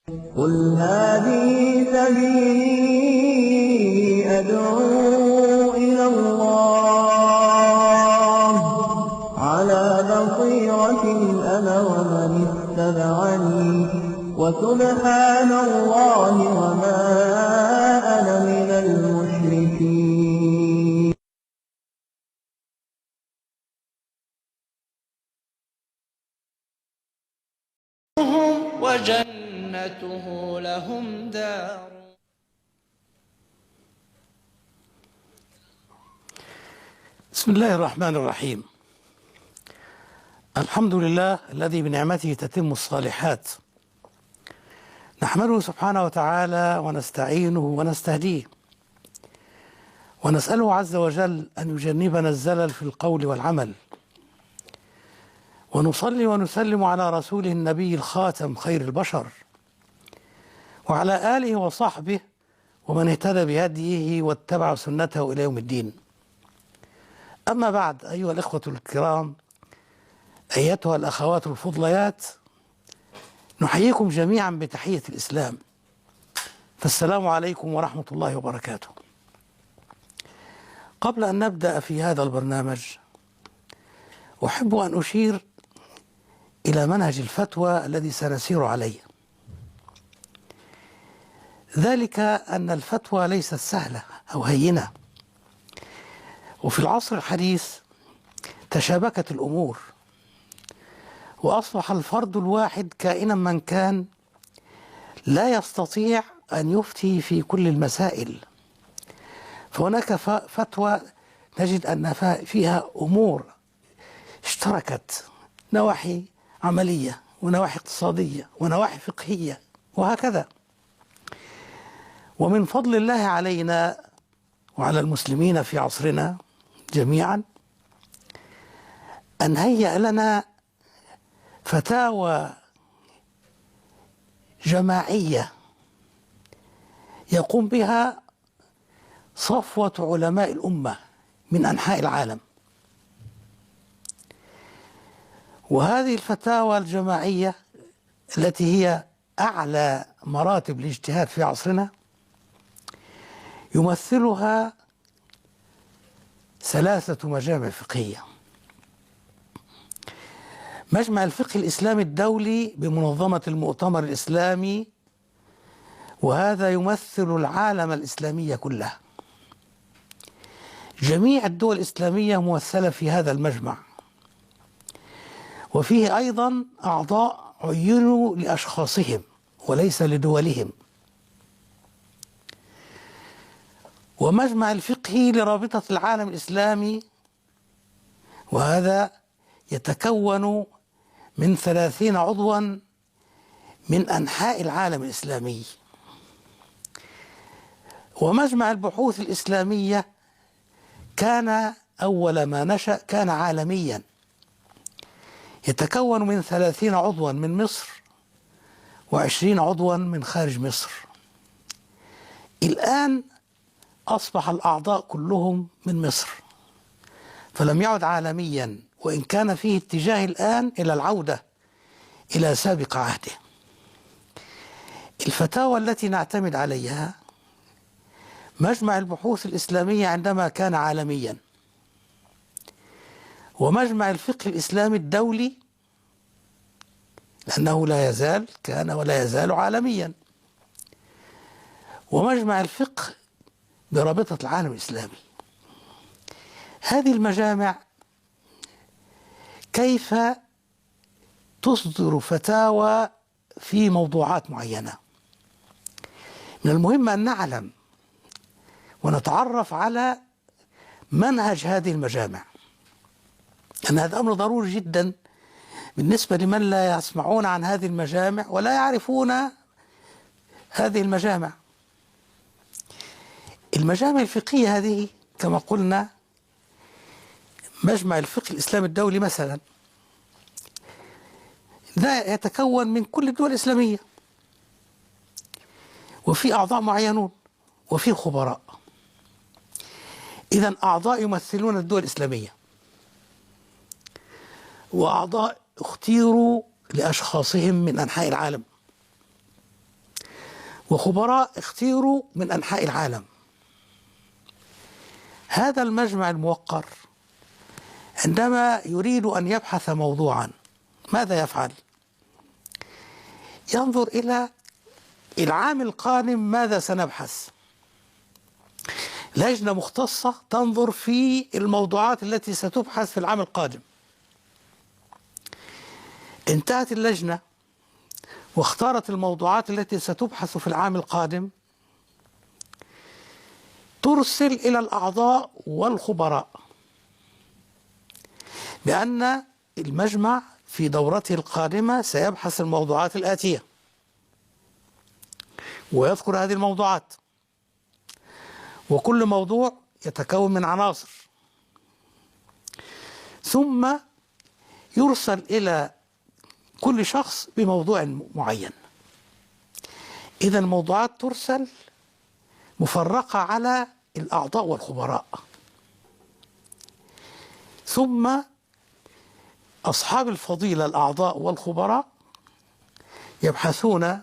قل هذه سبيلي أدعو إلى الله على بصيرة أنا ومن اتبعني وسبحان الله وما أنا من المشركين. وجنته لهم دار. بسم الله الرحمن الرحيم. الحمد لله الذي بنعمته تتم الصالحات، نحمده سبحانه وتعالى ونستعينه ونستهديه ونسأله عز وجل أن يجنبنا الزلل في القول والعمل، ونصلي ونسلم على رسوله النبي الخاتم خير البشر وعلى آله وصحبه ومن اهتدى بهديه واتبع سنته إلى يوم الدين. أما بعد، أيها الإخوة الكرام، أيتها الأخوات الفضليات، نحييكم جميعا بتحية الإسلام، فالسلام عليكم ورحمة الله وبركاته. قبل أن نبدأ في هذا البرنامج أحب أن أشير إلى منهج الفتوى الذي سنسير عليه، ذلك أن الفتوى ليست سهلة أو هينة، وفي العصر الحديث تشابكت الأمور وأصبح الفرد الواحد كائنا من كان لا يستطيع أن يفتي في كل المسائل، فهناك فتوى نجد أن فيها أمور اشتركت، نواحي عملية ونواحي اقتصادية ونواحي فقهية وهكذا. ومن فضل الله علينا وعلى المسلمين في عصرنا جميعا أن هيأ لنا فتاوى جماعية يقوم بها صفوة علماء الأمة من أنحاء العالم، وهذه الفتاوى الجماعية التي هي أعلى مراتب الاجتهاد في عصرنا يمثلها 3 مجامع فقهية: مجمع الفقه الإسلامي الدولي بمنظمة المؤتمر الإسلامي، وهذا يمثل العالم الإسلامي كله، جميع الدول الإسلامية ممثلة في هذا المجمع، وفيه أيضا أعضاء عينوا لأشخاصهم وليس لدولهم. ومجمع الفقه لرابطة العالم الإسلامي، وهذا يتكون من 30 عضوا من أنحاء العالم الإسلامي. ومجمع البحوث الإسلامية كان أول ما نشأ كان عالميا، يتكون من 30 عضوا من مصر و20 عضوا من خارج مصر. الآن أصبح الأعضاء كلهم من مصر، فلم يعد عالميا، وإن كان فيه اتجاه الآن إلى العودة إلى سابق عهده. الفتاوى التي نعتمد عليها مجمع البحوث الإسلامية عندما كان عالميا، ومجمع الفقه الإسلامي الدولي لأنه لا يزال كان ولا يزال عالميا، ومجمع الفقه برابطة العالم الإسلامي. هذه المجامع كيف تصدر فتاوى في موضوعات معينة؟ من المهم أن نعلم ونتعرف على منهج هذه المجامع، أن هذا أمر ضروري جدا بالنسبة لمن لا يسمعون عن هذه المجامع ولا يعرفون هذه المجامع. المجامع الفقهية هذه كما قلنا، مجمع الفقه الإسلامي الدولي مثلا، ده يتكون من كل الدول الإسلامية، وفي أعضاء معينون وفي خبراء. إذن أعضاء يمثلون الدول الإسلامية، وأعضاء اختيروا لأشخاصهم من أنحاء العالم. وخبراء اختيروا من أنحاء العالم. هذا المجمع الموقر عندما يريد أن يبحث موضوعا ماذا يفعل؟ ينظر إلى العام القادم ماذا سنبحث. لجنة مختصة تنظر في الموضوعات التي ستبحث في العام القادم. انتهت اللجنة واختارت الموضوعات التي ستبحث في العام القادم، ترسل إلى الأعضاء والخبراء بأن المجمع في دورته القادمة سيبحث الموضوعات الآتية، ويذكر هذه الموضوعات، وكل موضوع يتكون من عناصر، ثم يرسل إلى كل شخص بموضوع معين. إذا الموضوعات ترسل مفرقة على الأعضاء والخبراء، ثم أصحاب الفضيلة الأعضاء والخبراء يبحثون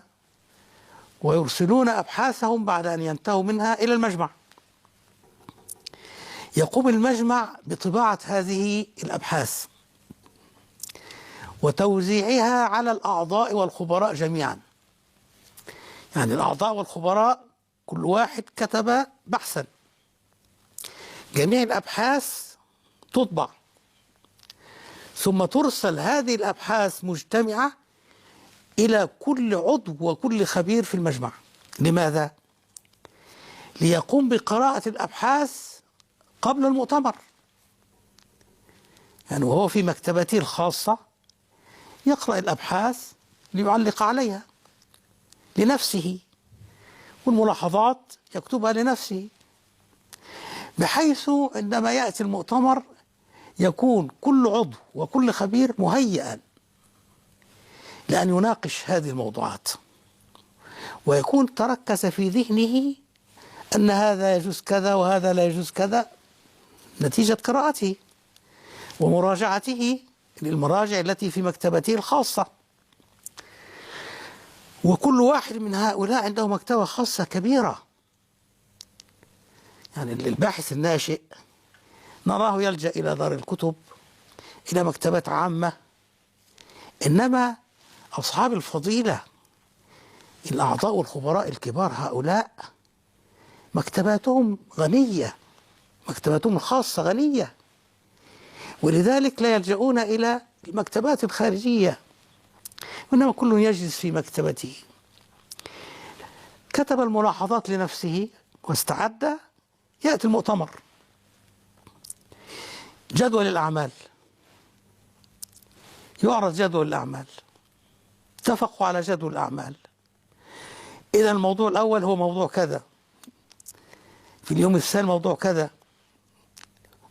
ويرسلون أبحاثهم بعد أن ينتهوا منها إلى المجمع. يقوم المجمع بطباعة هذه الأبحاث وتوزيعها على الأعضاء والخبراء جميعا. يعني الأعضاء والخبراء كل واحد كتب بحثا، جميع الأبحاث تطبع، ثم ترسل هذه الأبحاث مجتمعة إلى كل عضو وكل خبير في المجمع. لماذا؟ ليقوم بقراءة الأبحاث قبل المؤتمر. يعني وهو في مكتبته الخاصة يقرأ الأبحاث ليعلق عليها لنفسه، والملاحظات يكتبها لنفسه، بحيث عندما يأتي المؤتمر يكون كل عضو وكل خبير مهيئا لأن يناقش هذه الموضوعات، ويكون تركز في ذهنه أن هذا يجوز كذا وهذا لا يجوز كذا نتيجة قراءته ومراجعته للمراجع التي في مكتبته الخاصة. وكل واحد من هؤلاء عنده مكتبة خاصة كبيرة. يعني الباحث الناشئ نراه يلجأ إلى دار الكتب، إلى مكتبات عامة، إنما أصحاب الفضيلة الأعضاء والخبراء الكبار هؤلاء مكتباتهم غنية، مكتباتهم الخاصة غنية، ولذلك لا يلجؤون إلى المكتبات الخارجية، وإنما كل يجلس في مكتبته، كتب الملاحظات لنفسه واستعد، يأتي المؤتمر. جدول الأعمال، يعرض جدول الأعمال، اتفقوا على جدول الأعمال. إذا الموضوع الأول هو موضوع كذا، في اليوم الثاني موضوع كذا،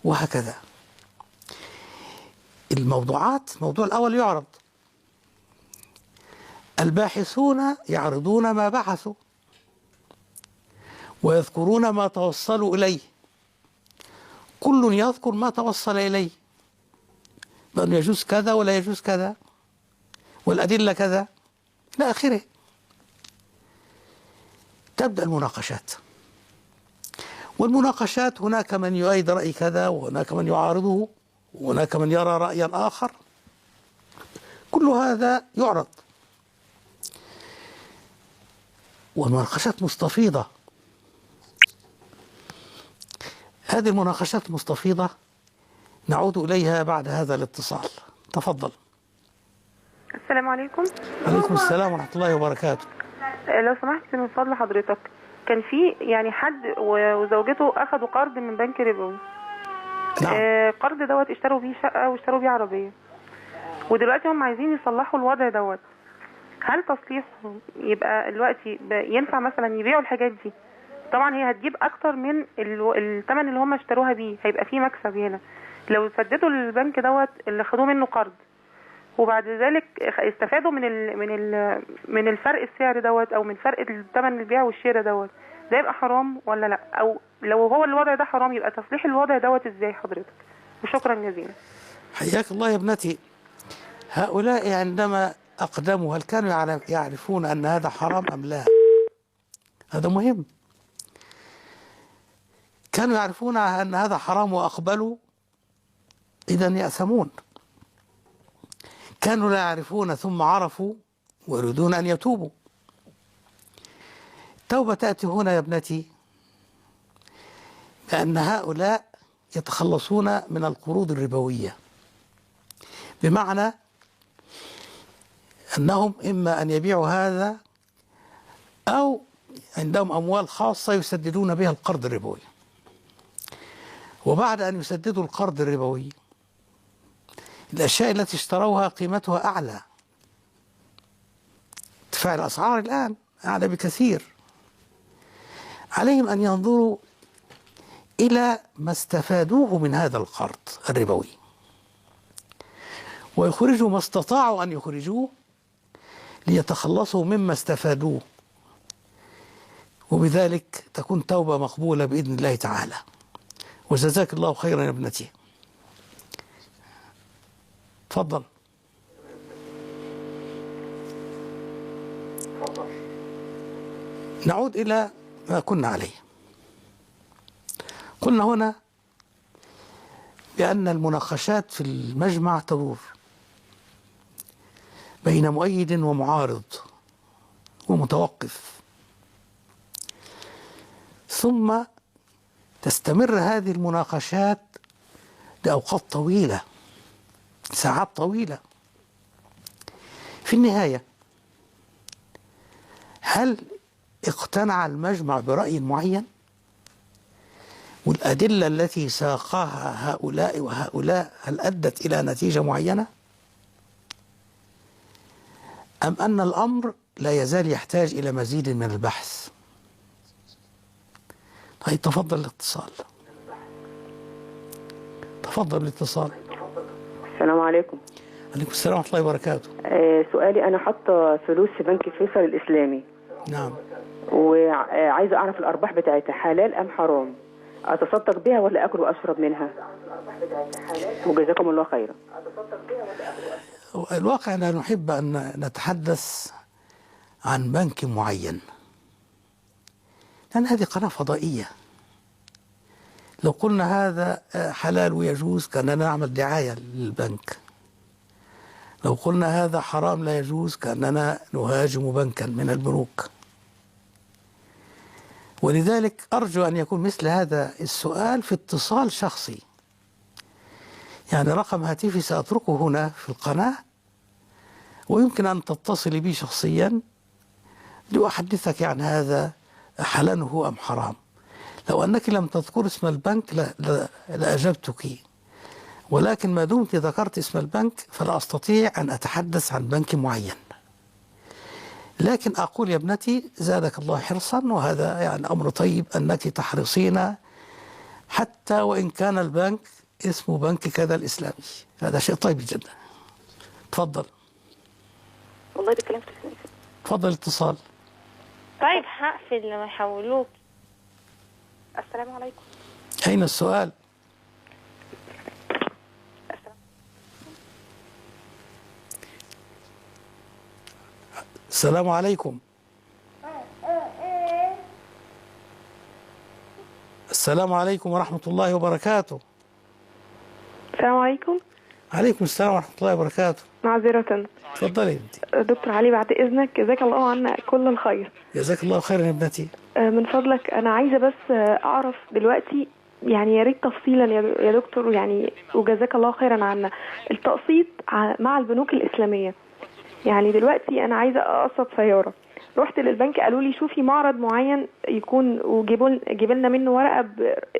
وهكذا. الموضوعات، الموضوع الأول يعرض، الباحثون يعرضون ما بحثوا ويذكرون ما توصلوا إليه، كل يذكر ما توصل إليه، بأنه يجوز كذا ولا يجوز كذا والأدلة كذا إلى آخره. تبدأ المناقشات، والمناقشات هناك من يؤيد رأي كذا وهناك من يعارضه وهناك من يرى رأيا آخر، كل هذا يعرض، والمناقشات مستفيضة. هذه المناقشات المستفيضة نعود إليها بعد هذا الاتصال. تفضل. السلام عليكم. عليكم السلام ورحمة الله وبركاته. لو سمحت من فضل حضرتك، كان في يعني حد وزوجته أخذوا قرض من بنك ربوي. نعم. القرض دوت اشتروا بيه شقة واشتروا بيه عربية، ودلوقتي هم عايزين يصلحوا الوضع دوت. هل تصليحهم يبقى دلوقتي ينفع مثلا يبيعوا الحاجات دي؟ طبعا هي هتجيب أكتر من الثمن اللي هم اشتروها بيه، هيبقى فيه مكسب هنا لو سددوا البنك دوت اللي خدوه منه قرض، وبعد ذلك استفادوا من الفرق السعر دوت او من فرق الثمن البيع والشراء دوت. ده يبقى حرام ولا لا؟ او لو هو الوضع ده حرام يبقى تصليح الوضع دوت ازاي حضرتك؟ وشكرا جزيلا. حياك الله يا ابنتي. هؤلاء عندما أقدموا هل كانوا يعرفون أن هذا حرام أم لا؟ هذا مهم. كانوا يعرفون أن هذا حرام وأقبلوا، إذا يأثمون. كانوا لا يعرفون ثم عرفوا ويريدون أن يتوبوا. التوبة تأتي هنا يا ابنتي بأن هؤلاء يتخلصون من القروض الربوية، بمعنى أنهم إما أن يبيعوا هذا أو عندهم أموال خاصة يسددون بها القرض الربوي، وبعد أن يسددوا القرض الربوي الأشياء التي اشتروها قيمتها أعلى. ارتفاع الأسعار الآن أعلى بكثير. عليهم أن ينظروا إلى ما استفادوه من هذا القرض الربوي ويخرجوا ما استطاعوا أن يخرجوه ليتخلصوا مما استفادوه، وبذلك تكون توبة مقبولة بإذن الله تعالى. وجزاك الله خيرا يا ابنتي. تفضل. نعود إلى ما كنا عليه. قلنا هنا بأن المناقشات في المجمع تدور بين مؤيد ومعارض ومتوقف، ثم تستمر هذه المناقشات لأوقات طويلة، ساعات طويلة. في النهاية هل اقتنع المجمع برأي معين؟ والأدلة التي ساقها هؤلاء وهؤلاء هل أدت إلى نتيجة معينة؟ أم أن الأمر لا يزال يحتاج إلى مزيد من البحث؟ طيب تفضل الاتصال. تفضل الاتصال. السلام عليكم. عليكم السلام ورحمة الله وبركاته. سؤالي، أنا حاطة فلوس في بنك فيصل الإسلامي. نعم. وعايزة أعرف الأرباح بتاعتها حلال أم حرام؟ أتصدق بها ولا أكل وأشرب منها؟ وجزاكم الله خيرا. الواقع لا نحب أن نتحدث عن بنك معين، لأن هذه قناة فضائية. لو قلنا هذا حلال ويجوز كأننا نعمل دعاية للبنك، لو قلنا هذا حرام لا يجوز كأننا نهاجم بنكا من البنوك. ولذلك أرجو أن يكون مثل هذا السؤال في اتصال شخصي، يعني رقم هاتفي سأتركه هنا في القناة، ويمكن أن تتصلي بي شخصيا لأحدثك عن هذا حلاله أم حرام. لو أنك لم تذكر اسم البنك لأجبتك، ولكن ما دمت ذكرت اسم البنك فلا أستطيع أن أتحدث عن بنك معين. لكن أقول يا ابنتي زادك الله حرصا، وهذا يعني أمر طيب أنك تحرصين حتى وإن كان البنك اسمه بنك كذا الإسلامي، هذا شيء طيب جدا. تفضل. والله ده كلام تسميه. تفضل اتصال. طيب هقفل لما يحولوك. السلام عليكم. أين السؤال؟ السلام عليكم. السلام عليكم ورحمة الله وبركاته. السلام عليكم. عليكم السلام ورحمة الله وبركاته. معذرة. تفضلي انت. دكتور علي بعد إذنك، جزاك الله عنا كل الخير. جزاك الله خيرا يا ابنتي. من فضلك أنا عايزة بس أعرف دلوقتي، يعني يا ريت تفصيلا يا دكتور، يعني وجزاك الله خيرا عنا التقسيط مع البنوك الإسلامية. يعني دلوقتي أنا عايزة أقسط سيارة، رحت للبنك قالوا لي شوفي معرض معين يكون وجيب لنا منه ورقة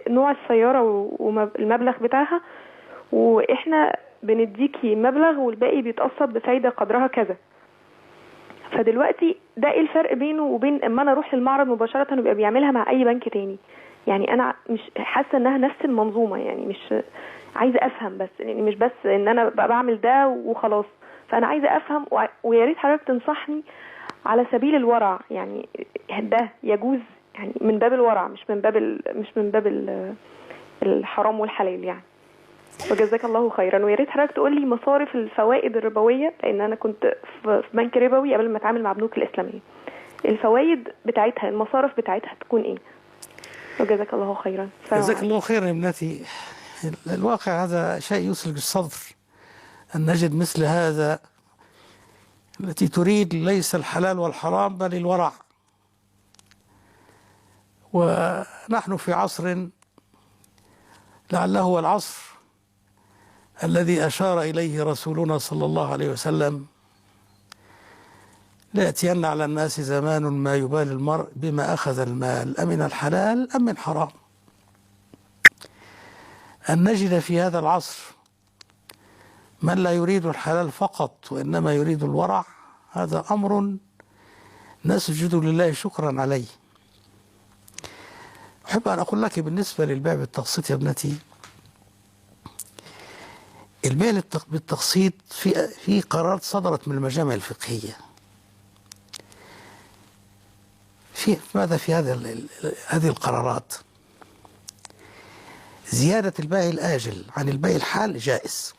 بنوع السيارة والمبلغ بتاعها، وإحنا بنديكي مبلغ والباقي بيتقسط بفايدة قدرها كذا. فدلوقتي ده ايه الفرق بينه وبين اما انا اروح للمعرض مباشرة ويبقى بيعملها مع اي بنك تاني؟ يعني انا مش حاسة انها نفس المنظومة، يعني مش عايزة افهم، بس يعني مش بس ان انا بقى بعمل ده وخلاص. فانا عايزة افهم، ويا ريت حضرتك تنصحني على سبيل الورع، يعني ده يجوز يعني من باب الورع، مش من باب الحرام والحلال يعني. وجزاك الله خيرا. ويا ريت حضرتك تقول لي مصارف الفوائد الربويه، لان انا كنت في بنك ربوي قبل ما اتعامل مع بنوك الاسلاميه. الفوائد بتاعتها، المصارف بتاعتها تكون ايه؟ وجزاك الله خيرا. جزاك الله خيرا يا ابنتي. الواقع هذا شيء يسلج الصدر أن نجد مثل هذا التي تريد ليس الحلال والحرام بل الورع. ونحن في عصر لعله هو العصر الذي أشار إليه رسولنا صلى الله عليه وسلم: ليأتين على الناس زمان ما يبالي المرء بما أخذ المال أمن الحلال أم من حرام. أن نجد في هذا العصر من لا يريد الحلال فقط وإنما يريد الورع، هذا أمر نسجد لله شكرا عليه. أحب أن أقول لك بالنسبة للبيع بالتقسيط يا ابنتي، البيع بالتقسيط في قرارات صدرت من المجامع الفقهية. ماذا في هذه القرارات؟ زيادة البيع الآجل عن البيع الحال جائز،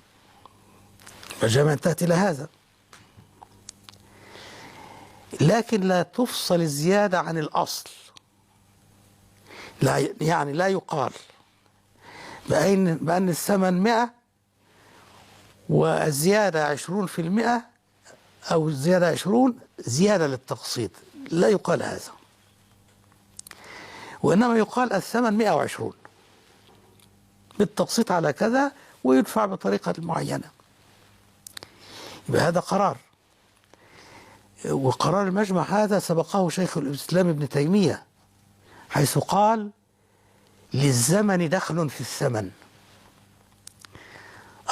المجامع انتهت إلى هذا، لكن لا تفصل الزيادة عن الأصل. يعني لا يقال بأن الثمن 100 والزيادة 20% أو الزيادة 20 زيادة للتقسيط، لا يقال هذا، وإنما يقال الثمن 120 بالتقسيط على كذا ويدفع بطريقة معينة. يبقى هذا قرار، وقرار المجمع هذا سبقه شيخ الإسلام ابن تيمية حيث قال: للزمن دخل في الثمن.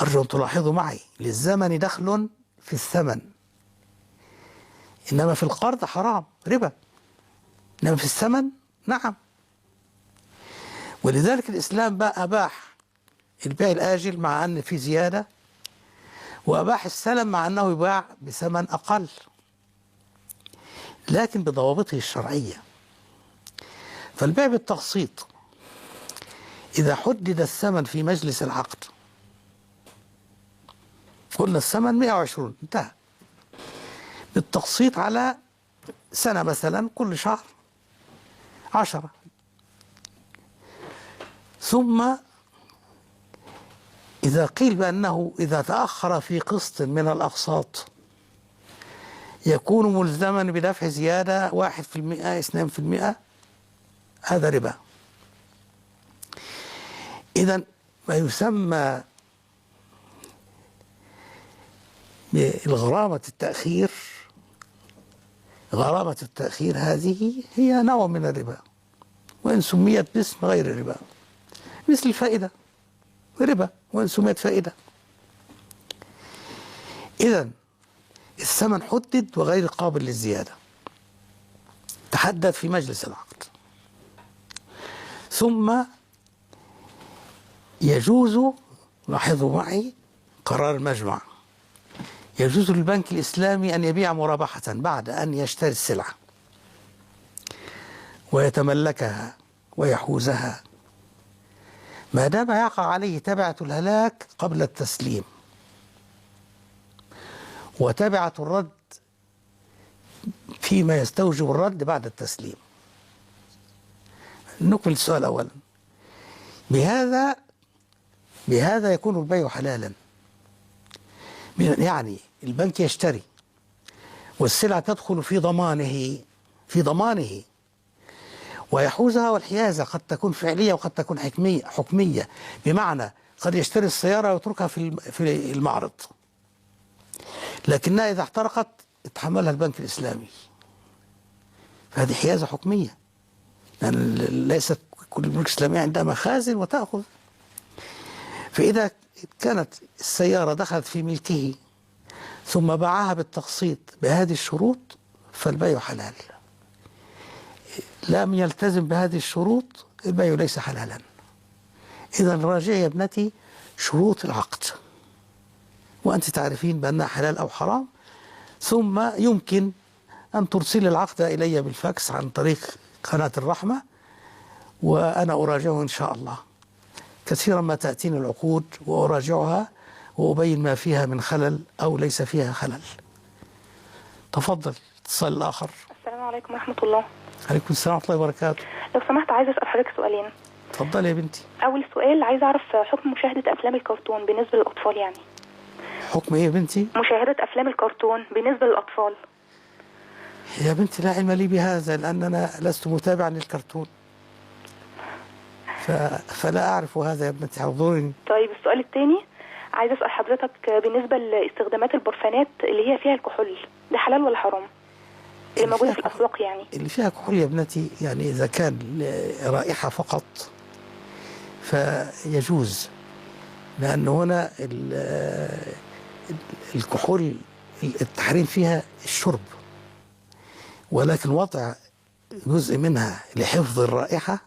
أرجو أن تلاحظوا معي، للزمن دخل في الثمن، إنما في القرض حرام ربا، إنما في الثمن نعم. ولذلك الإسلام بقى أباح البيع الآجل مع أن في زيادة، وأباح السلم مع أنه يباع بثمن أقل، لكن بضوابطه الشرعية. فالبيع بالتقسيط إذا حدد الثمن في مجلس العقد، قلنا الثمن 120 انتهى، بالتقسيط على سنة مثلا كل شهر 10، ثم إذا قيل بأنه إذا تأخر في قسط من الأقساط يكون ملزما بدفع زيادة 1% 2%، هذا ربا. إذن ما يسمى بالغرامة التأخير، غرامة التأخير هذه هي نوع من الربا، وإن سميت باسم غير الربا، مثل الفائدة ربا وإن سميت فائدة. إذن الثمن حدد وغير قابل للزيادة، تحدد في مجلس العقد، ثم يجوز، لاحظوا معي قرار المجمع، يجوز للبنك الإسلامي أن يبيع مرابحة بعد أن يشتري السلعة ويتملكها ويحوزها ما دام يقع عليه تبعة الهلاك قبل التسليم وتبعة الرد فيما يستوجب الرد بعد التسليم. نكمل السؤال أولا. بهذا يكون البيع حلالا، يعني البنك يشتري والسلعة تدخل في ضمانه ويحوزها، والحيازة قد تكون فعلية وقد تكون حكمية، بمعنى قد يشتري السيارة ويتركها في المعرض، لكنها إذا احترقت يتحملها البنك الإسلامي، فهذه حيازة حكمية، يعني ليست كل البنوك الإسلامية عندها مخازن وتأخذ. فإذا كانت السيارة دخلت في ملكه ثم باعها بالتقسيط بهذه الشروط فالبيع حلال. لم يلتزم بهذه الشروط البيع ليس حلالا. إذا راجعي يا ابنتي شروط العقد، وأنت تعرفين بأنها حلال أو حرام، ثم يمكن أن ترسل العقد إلي بالفاكس عن طريق قناة الرحمة، وأنا أراجعه إن شاء الله. كثيرا ما تأتيني العقود وأراجعها وأبين ما فيها من خلل أو ليس فيها خلل. تفضل. اتصال الآخر. السلام عليكم ورحمة الله. عليكم السلام ورحمة الله وبركاته. لو سمحت عايزة أسأل حضرتك سؤالين. اتفضلي يا بنتي. أول سؤال، عايزة أعرف حكم مشاهدة أفلام الكرتون بالنسبة للأطفال يعني. حكم ايه يا بنتي؟ مشاهدة أفلام الكرتون بالنسبة للأطفال. يا بنتي لا علم لي بهذا، لأن أنا لست متابعا للكرتون، فلا أعرف هذا يا ابنتي، اعذريني. طيب السؤال الثاني، عايزة أسأل حضرتك بالنسبة لاستخدامات البرفانات اللي هي فيها الكحول، ده حلال ولا حرام؟ اللي موجودة في الأسواق يعني. اللي فيها كحول يا ابنتي يعني إذا كان رائحة فقط فيجوز، لأن هنا الكحول التحريم فيها الشرب، ولكن وضع جزء منها لحفظ الرائحة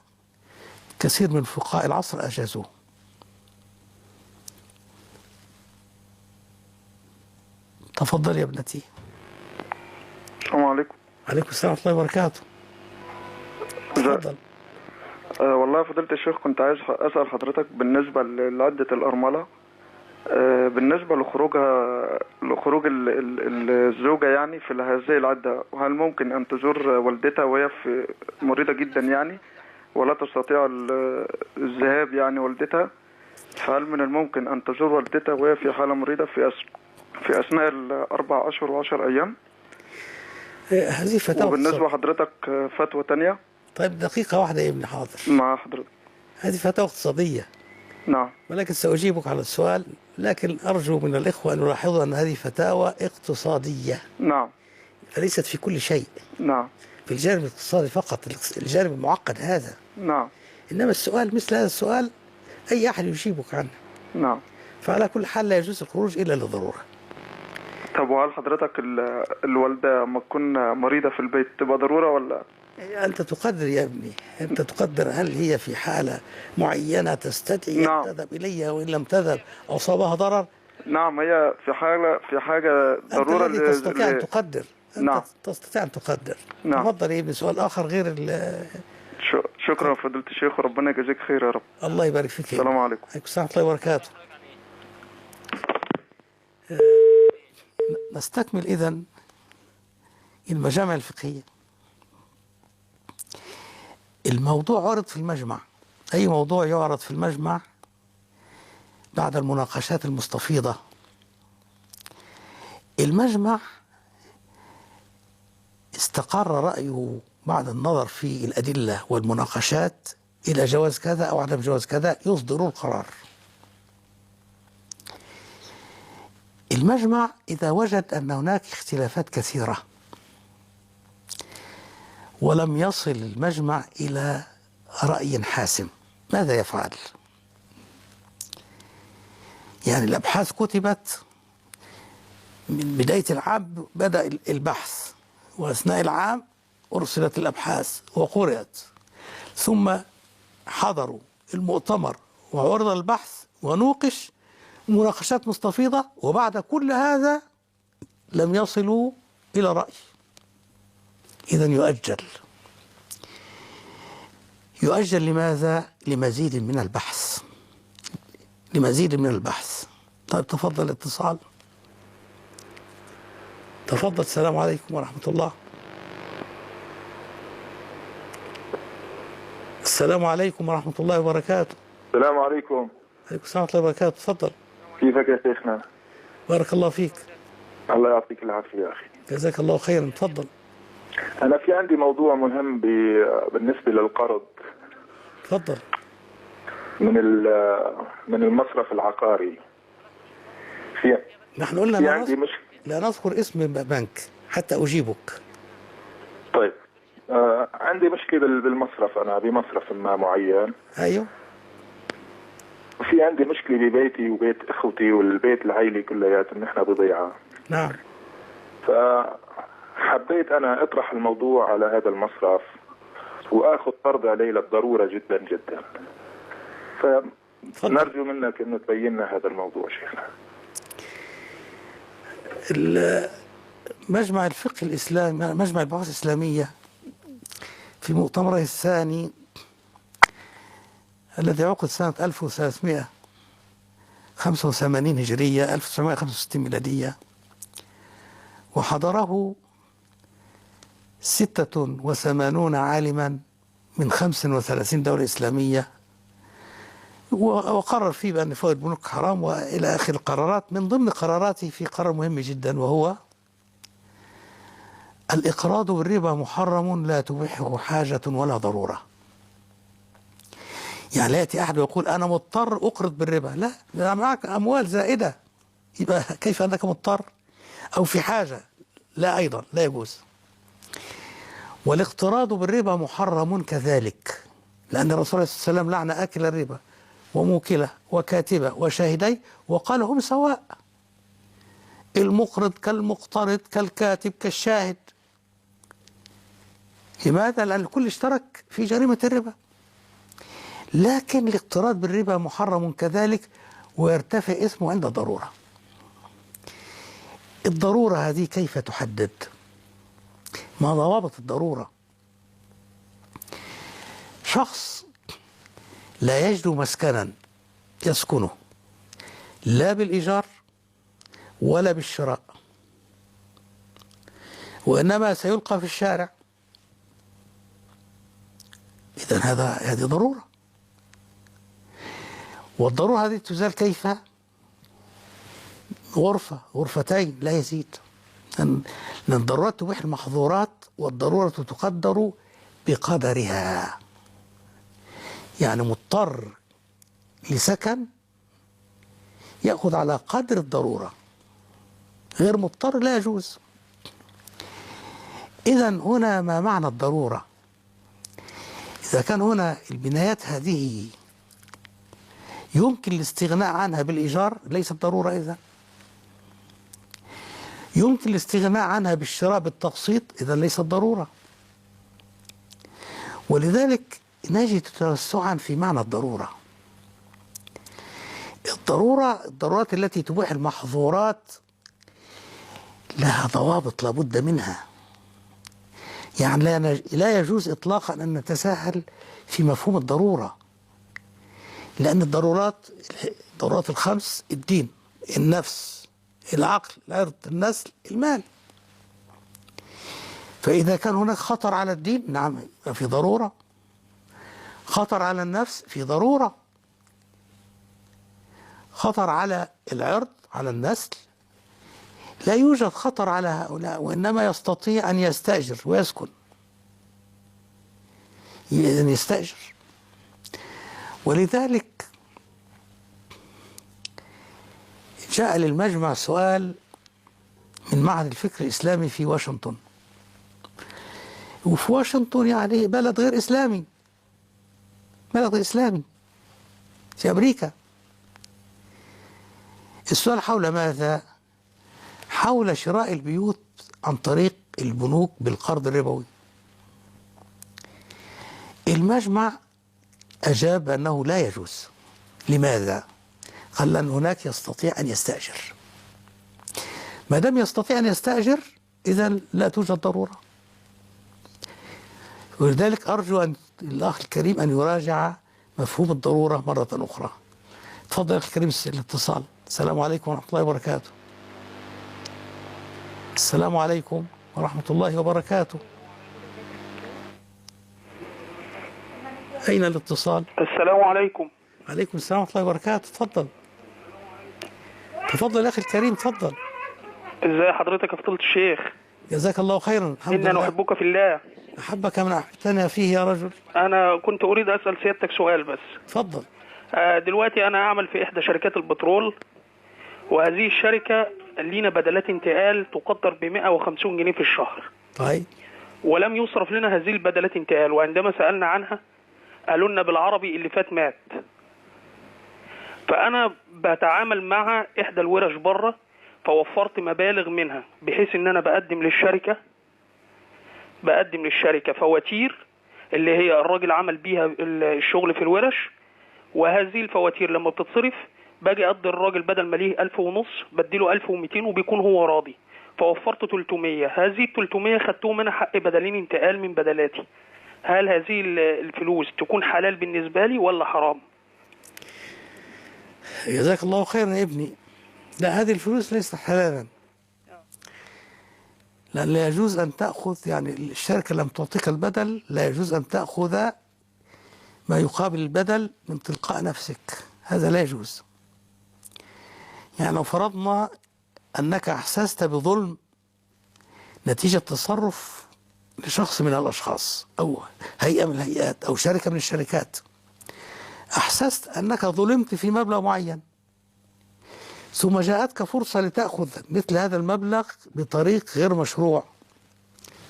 كثير من فقهاء العصر أجازوه. تفضل يا ابنتي. السلام عليكم. عليكم السلام ورحمة الله وبركاته. تفضل. والله يا فضيلة الشيخ، كنت عايز أسأل حضرتك بالنسبة لعدة الأرملة، بالنسبة لخروج الزوجة يعني في هذه العدة، وهل ممكن أن تزور والدتها وهي مريضة جدا يعني ولا تستطيع الذهاب يعني والدتها؟ فهل من الممكن أن تزور والدتها وهي في حالة مريضة في أثناء 4 أشهر و10 أيام؟ هذه فتوى. وبالنسبة حضرتك فتوى تانية. طيب دقيقة واحدة يا ابن حاضر. مع حضرتك. هذه فتوى اقتصادية. نعم. ولكن سأجيبك على السؤال، لكن أرجو من الإخوة أن يلاحظوا أن هذه فتاوى اقتصادية. نعم. فليست في كل شيء. نعم. في الجانب الاقتصادي فقط، الجانب المعقد هذا. نعم. إنما السؤال مثل هذا السؤال أي أحد يجيبك عنه. نعم. فعلى كل حال لا يجوز الخروج إلا للضرورة. طب وهل حضرتك الوالدة لما تكون مريضة في البيت تبقى ضرورة ولا؟ أنت تقدر يا ابني، أنت تقدر هل هي في حالة معينة تستدعي نعم. أن تذهب إليها، وإن لم تذهب أصابها ضرر؟ نعم، هي في حاجة ضرورة. أنت الذي تستطيع أن تقدر. أنت نعم. تستطيع أن تقدر. نعم. تفضل يا ابني، سؤال آخر غير شكرا فضيلة الشيخ، وربنا يجزيك خير يا رب. الله يبارك فيك. السلام عليكم. عليكم السلام ورحمة الله وبركاته. نستكمل إذن المجامع الفقهية. الموضوع عرض في المجمع. أي موضوع يعرض في المجمع بعد المناقشات المستفيضة، المجمع استقر رأيه بعد النظر في الأدلة والمناقشات إلى جواز كذا أو عدم جواز كذا، يصدر القرار. المجمع إذا وجد أن هناك اختلافات كثيرة ولم يصل المجمع إلى رأي حاسم، ماذا يفعل؟ يعني الأبحاث كتبت من بداية العام، بدأ البحث، وأثناء العام أرسلت الأبحاث وقرأت، ثم حضروا المؤتمر وعرض البحث ونوقش مناقشات مستفيضة، وبعد كل هذا لم يصلوا إلى رأي. إذن يؤجل لماذا؟ لمزيد من البحث. طيب تفضل الاتصال. تفضل. السلام عليكم ورحمة الله. السلام عليكم ورحمة الله وبركاته. السلام عليكم. عليكم السلام ورحمة الله وبركاته. تفضل. كيفك يا شيخنا؟ بارك الله فيك. الله يعطيك العافية يا أخي. جزاك الله خيرا. تفضل. أنا في عندي موضوع مهم بالنسبة للقرض. تفضل. من المصرف العقاري. نحن قلنا لا نذكر اسم بنك حتى أجيبك. طيب عندي مشكلة بالمصرف، أنا بمصرف ما معين. أيوه. وفي عندي مشكلة ببيتي وبيت إخوتي والبيت العائلي كلياتهم، نحن بضيعة. نعم. فحبيت أنا أطرح الموضوع على هذا المصرف وآخذ قرض عليه للضرورة جدا جدا. فنرجو منك أنه تبين لنا هذا الموضوع شيخنا. مجمع الفقه الإسلامي، مجمع البحوث الإسلامية، في مؤتمره الثاني الذي عقد سنة 1385 هجرية 1965 ميلادية، وحضره 86 عالما من 35 دولة إسلامية، وقرر فيه بأن فوائد البنوك حرام وإلى آخر القرارات. من ضمن قراراته في قرار مهم جدا، وهو الإقراض بالربا محرم لا تبيحه حاجة ولا ضرورة. يعني لا يأتي أحد ويقول أنا مضطر أقرض بالربا، لا، ده معك أموال زائدة، يبقى كيف أنك مضطر؟ أو في حاجة، لا، أيضا لا يجوز. والاقتراض بالربا محرم كذلك، لأن الرسول صلى الله عليه وسلم لعن آكل الربا وموكله وكاتبه وشاهديه، وقال هم سواء، المقرض كالمقترض كالكاتب كالشاهد. لماذا؟ لأن الكل اشترك في جريمة الربا. لكن الاقتراض بالربا محرم كذلك، ويرتفع اسمه عند ضرورة. الضرورة هذه كيف تحدد؟ ما ضوابط الضرورة؟ شخص لا يجد مسكنا يسكنه، لا بالإيجار ولا بالشراء، وإنما سيلقى في الشارع، إذن هذه ضرورة. والضرورة هذه تزال كيف؟ غرفة غرفتين لا يزيد، لأن الضرورات تبيح المحظورات، والضرورة تقدر بقدرها. يعني مضطر لسكن يأخذ على قدر الضرورة، غير مضطر لا يجوز. إذن هنا ما معنى الضرورة؟ إذا كان هنا البنايات هذه يمكن الاستغناء عنها بالإيجار، ليست ضرورة. إذن يمكن الاستغناء عنها بالشراء بالتقسيط، إذن ليست ضرورة. ولذلك نجد توسعا في معنى الضرورة. الضرورات التي تبيح المحظورات لها ضوابط لابد منها. يعني لا يجوز إطلاقا أن نتساهل في مفهوم الضرورة، لأن الضرورات الخمس: الدين، النفس، العقل، العرض، النسل، المال. فإذا كان هناك خطر على الدين، نعم، في ضرورة. خطر على النفس، في ضرورة. خطر على العرض، على النسل، لا يوجد خطر على هؤلاء، وإنما يستطيع أن يستأجر ويسكن، إذن يستأجر. ولذلك جاء للمجمع سؤال من معهد الفكر الإسلامي في واشنطن. وفي واشنطن يعني بلد غير إسلامي، بلد غير إسلامي في أمريكا. السؤال حول ماذا؟ حول شراء البيوت عن طريق البنوك بالقرض الربوي. المجمع أجاب أنه لا يجوز. لماذا؟ قال لأن هناك يستطيع أن يستأجر. ما دام يستطيع أن يستأجر، إذن لا توجد ضرورة. ولذلك أرجو أن الأخ الكريم أن يراجع مفهوم الضرورة مرة أخرى. تفضل أخي الكريم الاتصال. السلام عليكم ورحمة الله وبركاته. السلام عليكم ورحمة الله وبركاته. أين الاتصال؟ السلام عليكم. عليكم السلام ورحمة الله وبركاته. تفضل تفضل يا أخي الكريم، تفضل. ازي حضرتك يا فضيلة الشيخ؟ جزاك الله خيرا. الحمد لله. إنا نحبك في الله. أحبك من أحببتنا فيه يا رجل. أنا كنت أريد أسأل سيادتك سؤال بس. تفضل. دلوقتي أنا أعمل في إحدى شركات البترول، وهذه الشركة لينا بدلات انتقال تقدر ب150 جنيه في الشهر. طيب. ولم يصرف لنا هذه البدلات انتقال، وعندما سألنا عنها قالوا لنا بالعربي اللي فات مات. فأنا بتعامل مع إحدى الورش بره، فوفرت مبالغ منها بحيث إن أنا بقدم للشركة فواتير اللي هي الراجل عمل بيها الشغل في الورش، وهذه الفواتير لما بتتصرف باجي أقضي الراجل بدل ما ليه 1500 بديله 1200 وبيكون هو راضي، فوفرت 300. هذه 300 خدتهم أنا حق بدلين انتقال من بدلاتي. هل هذه الفلوس تكون حلال بالنسبة لي ولا حرام؟ جزاك الله خيرا يا ابني. لا، هذه الفلوس ليست حلالا، لأن لا يجوز أن تأخذ، يعني الشركة لم تعطيك البدل، لا يجوز أن تأخذ ما يقابل البدل من تلقاء نفسك، هذا لا يجوز. يعني لو فرضنا أنك أحسست بظلم نتيجة تصرف لشخص من الأشخاص أو هيئة من الهيئات أو شركة من الشركات، أحسست أنك ظلمت في مبلغ معين، ثم جاءتك فرصة لتأخذ مثل هذا المبلغ بطريق غير مشروع،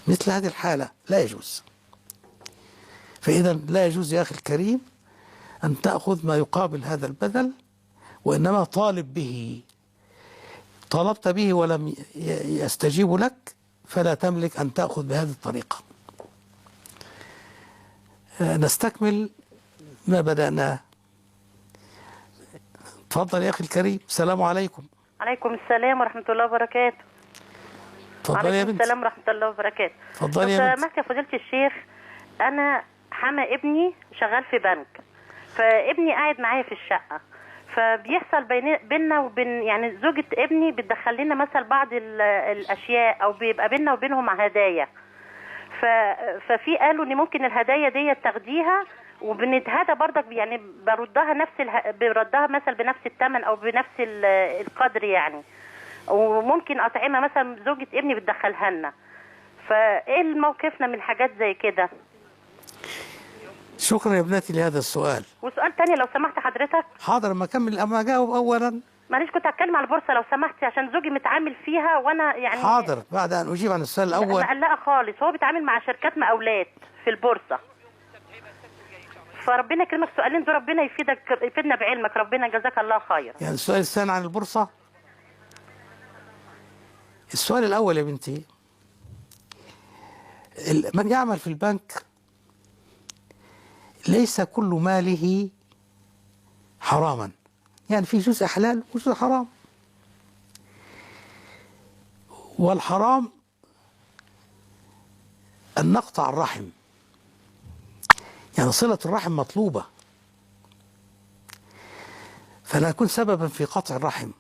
مثل هذه الحالة لا يجوز. فإذا لا يجوز يا أخي الكريم أن تأخذ ما يقابل هذا البذل، وإنما طالب به. طالبت به ولم يستجيب لك فلا تملك أن تأخذ بهذه الطريقة. نستكمل ما بدأناه. تفضل يا أخي الكريم. السلام عليكم. عليكم السلام ورحمة الله وبركاته. تفضل يا بنت. السلام ورحمة الله وبركاته. تفضل يا بنت. سمحت يا فضيلة الشيخ، أنا حما ابني شغال في بنك، فابني قاعد معايا في الشقة، فبيحصل بيننا وبين يعني زوجة ابني بتدخل لنا مثلا بعض الأشياء، أو بيبقى بيننا وبينهم هدايا. ففي قالوا إن ممكن الهدايا دي تاخديها وبنتهدى برضك، يعني بردها بردها مثلا بنفس الثمن أو بنفس القدر يعني، وممكن أطعمة مثلا زوجة ابني بتدخلها لنا. فإيه موقفنا من حاجات زي كده؟ شكرا يا ابنتي لهذا السؤال. وسؤال تاني لو سمحت حضرتك. حاضر، ما أكمل أما أجاوب أولا. معلش كنت هتكلم على البورصة لو سمحتي، عشان زوجي متعامل فيها وأنا يعني. حاضر، بعد أن أجيب عن السؤال الأول. مقلقة خالص، هو بيتعامل مع شركات مقاولات في البورصة. فربنا يكرمك، سؤالين دول ربنا يفيدنا بعلمك، ربنا جزاك الله خير. يعني السؤال الثاني عن البورصة. السؤال الأول يا بنتي، من يعمل في البنك ليس كل ماله حراما، يعني في جزء حلال وجزء حرام. والحرام أن نقطع الرحم، يعني صلة الرحم مطلوبة، فلا يكون سببا في قطع الرحم،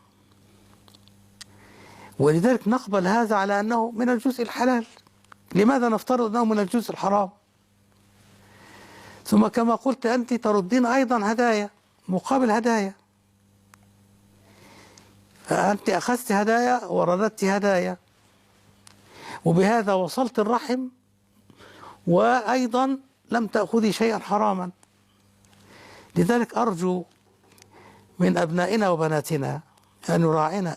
ولذلك نقبل هذا على أنه من الجزء الحلال. لماذا نفترض أنه من الجزء الحرام؟ ثم كما قلت أنت تردين أيضا هدايا مقابل هدايا، فأنت أخذت هدايا ورددت هدايا، وبهذا وصلت الرحم، وأيضا لم تأخذي شيئا حراما. لذلك أرجو من أبنائنا وبناتنا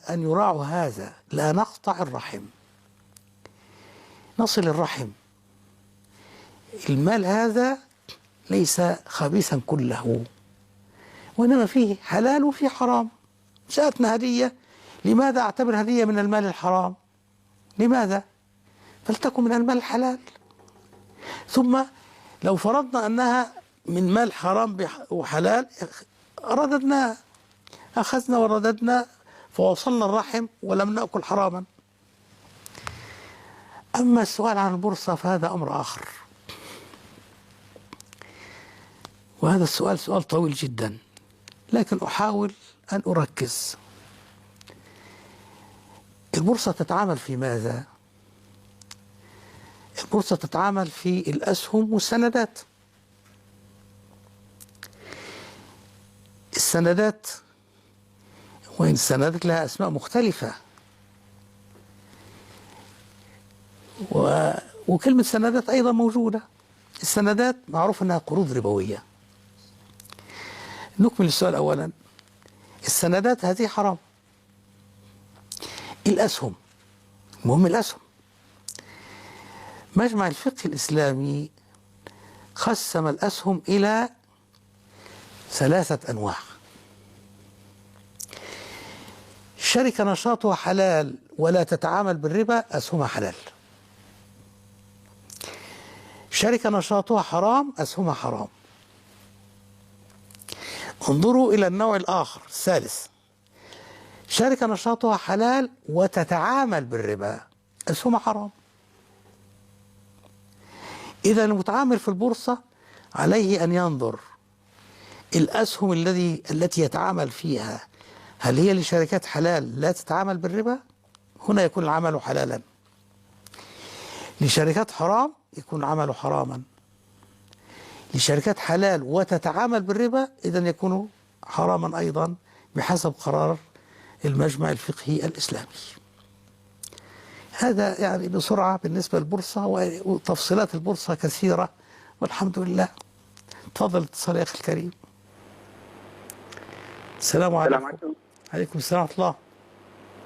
أن يراعوا هذا، لا نقطع الرحم، نصل الرحم. المال هذا ليس خبيثا كله، وإنما فيه حلال وفيه حرام. جاءتنا هدية، لماذا أعتبر هدية من المال الحرام؟ لماذا؟ فلتكن من المال الحلال. ثم لو فرضنا أنها من مال حرام وحلال رددناها، أخذنا ورددنا فوصلنا الرحم ولم نأكل حراما. أما السؤال عن البورصة فهذا أمر آخر، وهذا السؤال سؤال طويل جدا، لكن أحاول أن أركز. البورصة تتعامل في ماذا؟ البورصة تتعامل في الأسهم والسندات. السندات، وإن السندات لها أسماء مختلفة، وكلمة سندات أيضا موجودة. السندات معروف أنها قروض ربوية. نكمل السؤال أولا. السندات هذه حرام. الأسهم، مهم الأسهم. مجمع الفقه الإسلامي قسم الأسهم إلى 3 أنواع. شركة نشاطها حلال ولا تتعامل بالربا أسهمها حلال. شركة نشاطها حرام أسهمها حرام. انظروا إلى النوع الآخر الثالث، شركة نشاطها حلال وتتعامل بالربا أسهمها حرام. إذا المتعامل في البورصة عليه أن ينظر الأسهم التي يتعامل فيها هل هي لشركات حلال لا تتعامل بالربا؟ هنا يكون العمل حلالا. لشركات حرام يكون عمله حراما، لشركات حلال وتتعامل بالربا إذن يكون حراما أيضا بحسب قرار المجمع الفقهي الإسلامي. هذا يعني بسرعة بالنسبة للبورصة، وتفصيلات البورصة كثيرة والحمد لله. تفضل اتصال يا أخي الكريم. السلام عليكم. عليكم السلام ورحمة الله.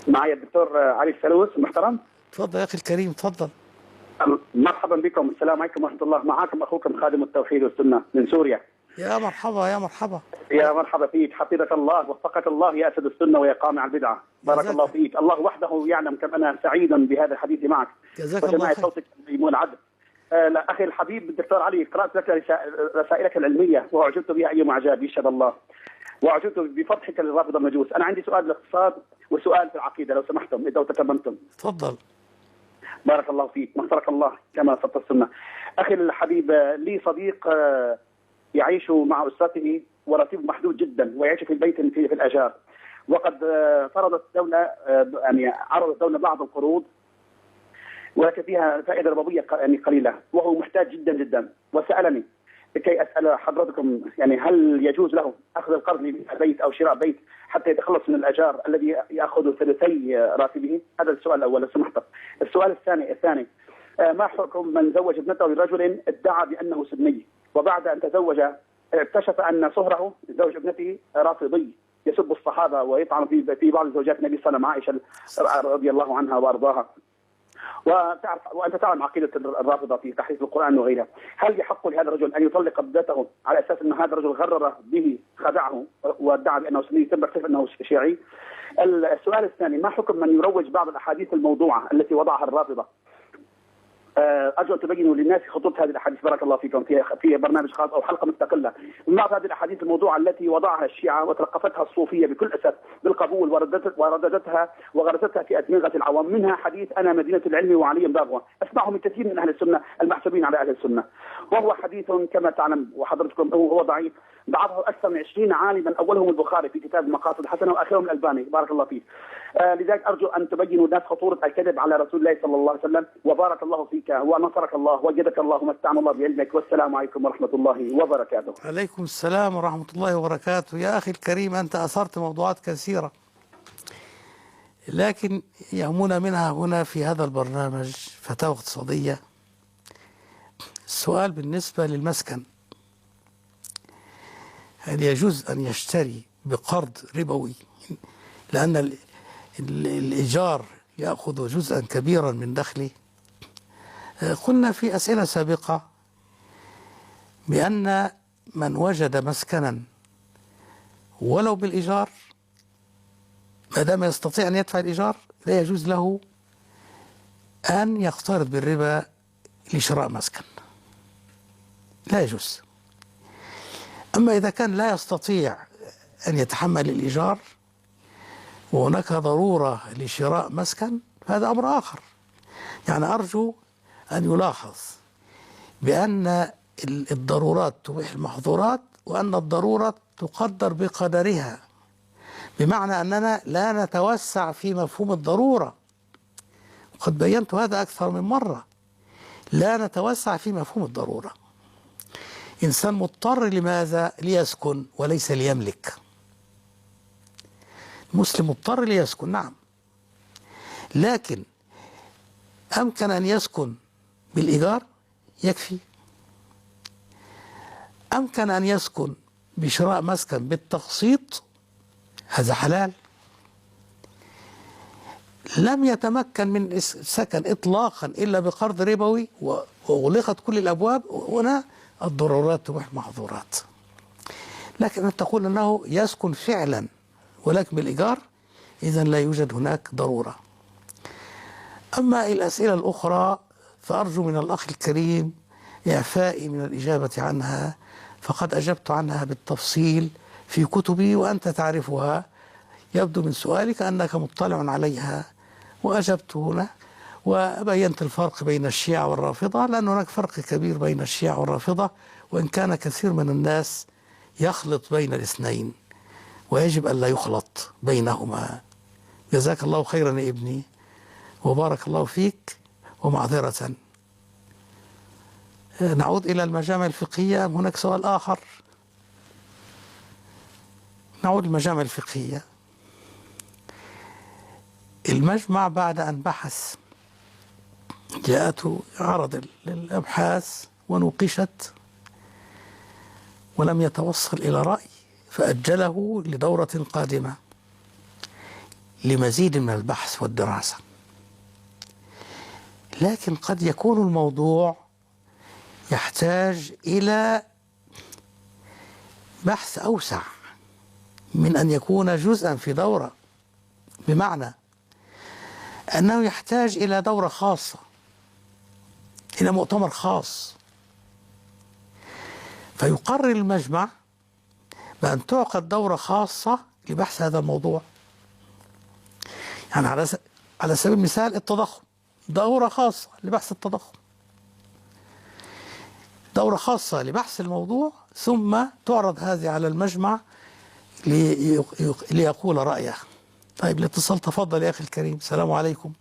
معي الدكتور علي السلوس المحترم. تفضل يا أخي الكريم تفضل. مرحبا بكم، السلام عليكم ورحمة الله. معكم أخوكم خادم التوحيد والسنة من سوريا. يا مرحبا يا مرحبا. يا مرحبا فيك، حفظك الله وفقك الله يا أسد السنة ويا قامع البدعة. بارك الله فيك. الله وحده يعلم كم أنا سعيد بهذا الحديث معك وجماعة صوتك الميمون عدل. أخي الحبيب الدكتور علي، قرأت لك رسائلك العلمية وأعجبت بها أي معجب يشهد الله، وأعجبت بفتحك للرافضة المجوس. أنا عندي سؤال بالاقتصاد وسؤال في العقيدة لو سمحتم إذا تكرمتم. تفضل. بارك الله فيك، نصرك الله كما نصرت السنة. أخي الحبيب، لي صديق يعيش مع أسرته وراتبه محدود جدا ويعيش في البيت في الأجار، وقد فرضت الدولة يعني عرضت الدولة بعض القروض ولكن فيها فائدة ربوية يعني قليلة، وهو محتاج جدا جدا، وسألني لكي أسأل حضرتكم يعني هل يجوز له أخذ القرض لبيع بيت أو شراء بيت حتى يتخلص من الأجار الذي يأخذ ثلثي راتبه؟ هذا السؤال الأول لو سمحت. السؤال الثاني ما حكم من زوج ابنته لرجل ادعى بأنه سني، وبعد أن تزوج اكتشف أن صهره زوج ابنته رافضي يسب الصحابة ويطعن في بعض زوجات النبي صلى الله عليه وسلم عائشة رضي الله عنها وأرضاها، وأنت تعلم عقيدة الرافضة في تحريف القرآن وغيرها. هل يحق لهذا الرجل أن يطلق ابنته على أساس أن هذا الرجل غرر به خدعه وادعى بأنه سني ثم اكتشف أنه شيعي؟ السؤال الثاني ما حكم من يروج بعض الأحاديث الموضوعة التي وضعها الرافضة؟ أرجو أن تبينوا للناس خطوط هذه الأحاديث بارك الله فيكم في برنامج خاص أو حلقة مستقلة. بعض هذه الأحاديث الموضوعة التي وضعها الشيعة وتلقفتها الصوفية بكل أسف بالقبول ورددتها وغرستها في أدمغة العوام، منها حديث أنا مدينة العلم وعلي باغوة، أسمعه من كثير من أهل السنة المحسوبين على أهل السنة، وهو حديث كما تعلم وحضرتكم هو ضعيف، ضعفه أكثر من 20 عالما أولهم البخاري في كتاب المقاصد الحسنة وآخرهم الألباني بارك الله فيك. لذلك أرجو أن تبينوا الناس خطورة الكذب على رسول الله صلى الله عليه وسلم، وبارك الله فيك ونصرك الله وجدك الله ومتعنا الله بعلمك، والسلام عليكم ورحمة الله وبركاته. عليكم السلام ورحمة الله وبركاته. يا أخي الكريم أنت أثرت موضوعات كثيرة، لكن يهمنا منها هنا في هذا البرنامج فتاوى اقتصادية. السؤال بالنسبة للمسكن، هل يجوز أن يشتري بقرض ربوي لأن الإيجار يأخذ جزءا كبيرا من دخله؟ قلنا في أسئلة سابقة بأن من وجد مسكنا ولو بالإيجار ما دام يستطيع أن يدفع الإيجار لا يجوز له أن يقترض بالربا لشراء مسكن، لا يجوز. أما إذا كان لا يستطيع أن يتحمل الإيجار وهناك ضرورة لشراء مسكن فهذا أمر آخر. يعني أرجو أن يلاحظ بأن الضرورات تبيح المحظورات، وأن الضرورة تقدر بقدرها، بمعنى أننا لا نتوسع في مفهوم الضرورة، وقد بينت هذا أكثر من مرة، لا نتوسع في مفهوم الضرورة. إنسان مضطر لماذا؟ ليسكن وليس ليملك. المسلم مضطر ليسكن نعم، لكن أمكن أن يسكن بالإيجار يكفي، أمكن أن يسكن بشراء مسكن بالتقسيط هذا حلال، لم يتمكن من السكن إطلاقا إلا بقرض ربوي وأغلقت كل الأبواب، هنا الضرورات تبيح المحظورات. لكن أن تقول أنه يسكن فعلا ولكن بالإيجار إذن لا يوجد هناك ضرورة. أما الأسئلة الأخرى فأرجو من الأخ الكريم إعفائي من الإجابة عنها، فقد أجبت عنها بالتفصيل في كتبي وأنت تعرفها، يبدو من سؤالك أنك مطلع عليها، وأجبت هنا وبينت الفرق بين الشيعة والرافضة، لأن هناك فرق كبير بين الشيعة والرافضة، وإن كان كثير من الناس يخلط بين الاثنين ويجب أن لا يخلط بينهما. جزاك الله خيرا يا ابني وبارك الله فيك، ومعذرة نعود إلى المجامع الفقهية. هناك سؤال آخر. نعود للمجامع الفقهية. المجمع بعد أن بحث جاءته عرض للأبحاث ونوقشت ولم يتوصل إلى رأي، فأجله لدورة قادمة لمزيد من البحث والدراسة. لكن قد يكون الموضوع يحتاج إلى بحث أوسع من أن يكون جزءا في دورة، بمعنى أنه يحتاج إلى دورة خاصة، إلى مؤتمر خاص، فيقرر المجمع بأن تعقد دورة خاصة لبحث هذا الموضوع. يعني على سبيل المثال التضخم، دورة خاصة لبحث التضخم، دورة خاصة لبحث الموضوع، ثم تعرض هذه على المجمع ليقول رأيه. طيب الاتصال، تفضل يا أخي الكريم. السلام عليكم.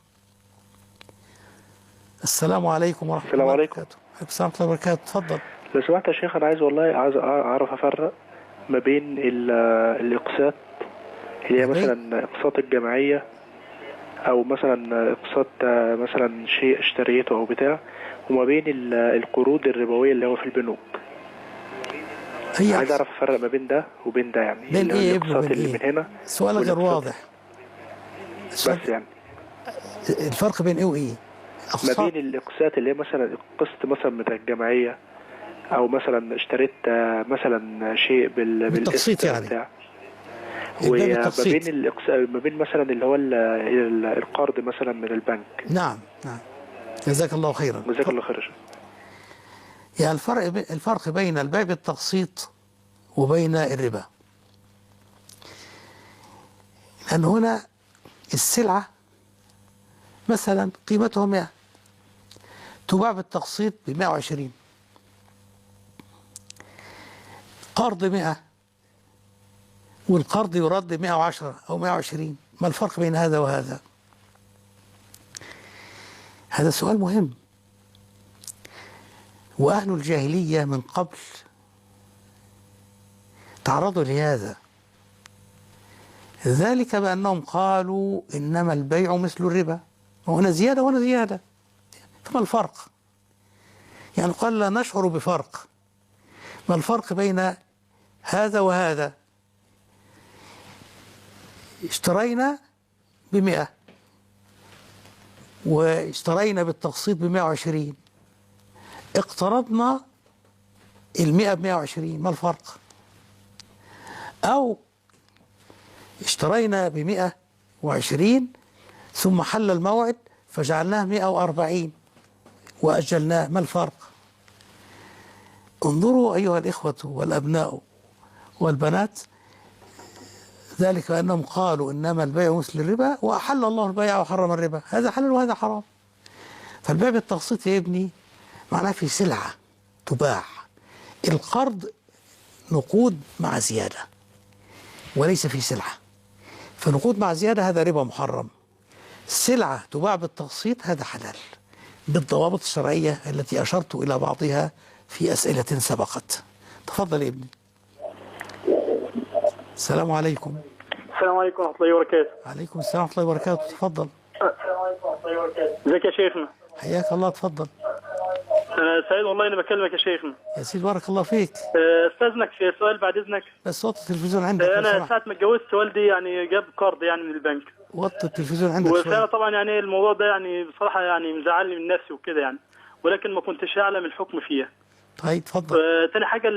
السلام عليكم ورحمة الله وبركاته. السلام ورحمة الله وبركاته. تفضل. لو سمحت يا شيخ، أنا عايز أعرف أفرق ما بين الإقساط اللي هي مثلا إقساط الجمعية، أو مثلا إقساط مثلا شيء اشتريته أو بتاع، وما بين القروض الربوية اللي هو في البنوك. عايز أعرف أفرق ما بين ده وبين ده، يعني بين إيه الإقساط اللي من هنا. سؤالك غير واضح. بس يعني الفرق بين إيه وإيه؟ ما بين الإقساط اللي هي مثلا قسط مثلا من الجمعية، أو مثلا اشتريت مثلا شيء بالتقسيط يعني بتاع، وما بين ما بين مثلا اللي هو القرض مثلا من البنك. نعم نعم، جزاك الله خيرا. جزاك الله خيرا. يعني الفرق بين البيع بالتقسيط وبين الربا، لأن هنا السلعة مثلا قيمتها 100 تباع بالتقسيط ب120، قرض 100 والقرض يرد 110 أو 120. ما الفرق بين هذا وهذا؟ هذا سؤال مهم. وأهل الجاهلية من قبل تعرضوا لهذا، ذلك بأنهم قالوا إنما البيع مثل الربا، وهنا زيادة وهنا زيادة، فما الفرق؟ يعني قال لا نشعر بفرق. ما الفرق بين هذا وهذا؟ اشترينا ب100 واشترينا بالتقسيط ب120، اقترضنا 100 ب120، ما الفرق؟ أو اشترينا ب120 ثم حل الموعد فجعلناه 140 وأجلناه، ما الفرق؟ انظروا أيها الإخوة والأبناء والبنات، ذلك أنهم قالوا إنما البيع مثل الربا، وأحل الله البيع وحرم الربا، هذا حلال وهذا حرام. فالبيع بالتقسيط يا ابني معناه في سلعة تباع، القرض نقود مع زيادة وليس في سلعة، فنقود مع زيادة هذا ربا محرم، سلعة تباع بالتقسيط هذا حلال بالضوابط الشرعية التي أشرت إلى بعضها في أسئلة سبقت. تفضل يا ابني. السلام عليكم. السلام عليكم ورحمة الله وبركاته. عليكم السلام ورحمة الله وبركاته. تفضل. ازيك يا شيخنا؟ حياك الله. تفضل. أنا سعيد والله إني بكلمك يا شيخنا. يا سيدي بارك الله فيك. استاذنك في سؤال بعد إذنك. بس وطي التلفزيون عندك. أنا ساعة ما اتجوزت والدي يعني جاب قرض يعني من البنك. وطي التلفزيون عندك شوية. وفعلا طبعا يعني الموضوع ده يعني بصراحة يعني مزعلني من نفسي وكده يعني، ولكن ما كنتش أعلم الحكم فيها. طيب تفضل. تاني حاجة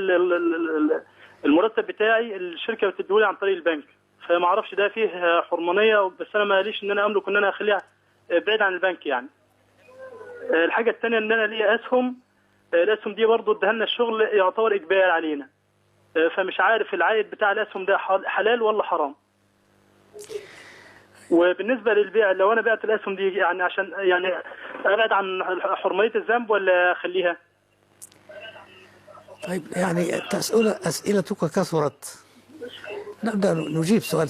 المرتب بتاعي الشركة بتديهولي عن طريق البنك، فما اعرفش ده فيه حرمانية، بس أنا ماليش إن أنا أملك إن أنا أخليها بعيد عن البنك يعني. الحاجة الثانية إن أنا ليا أسهم، الأسهم دي برضه اداها لنا الشغل يعتبر إجباري علينا، فمش عارف العائد بتاع الأسهم ده حلال ولا حرام. وبالنسبة للبيع، لو أنا بعت الأسهم دي يعني عشان يعني أبعد عن حرمانية الذنب ولا أخليها؟ طيب يعني أسئلتك كثرت، نبدأ نجيب سؤال.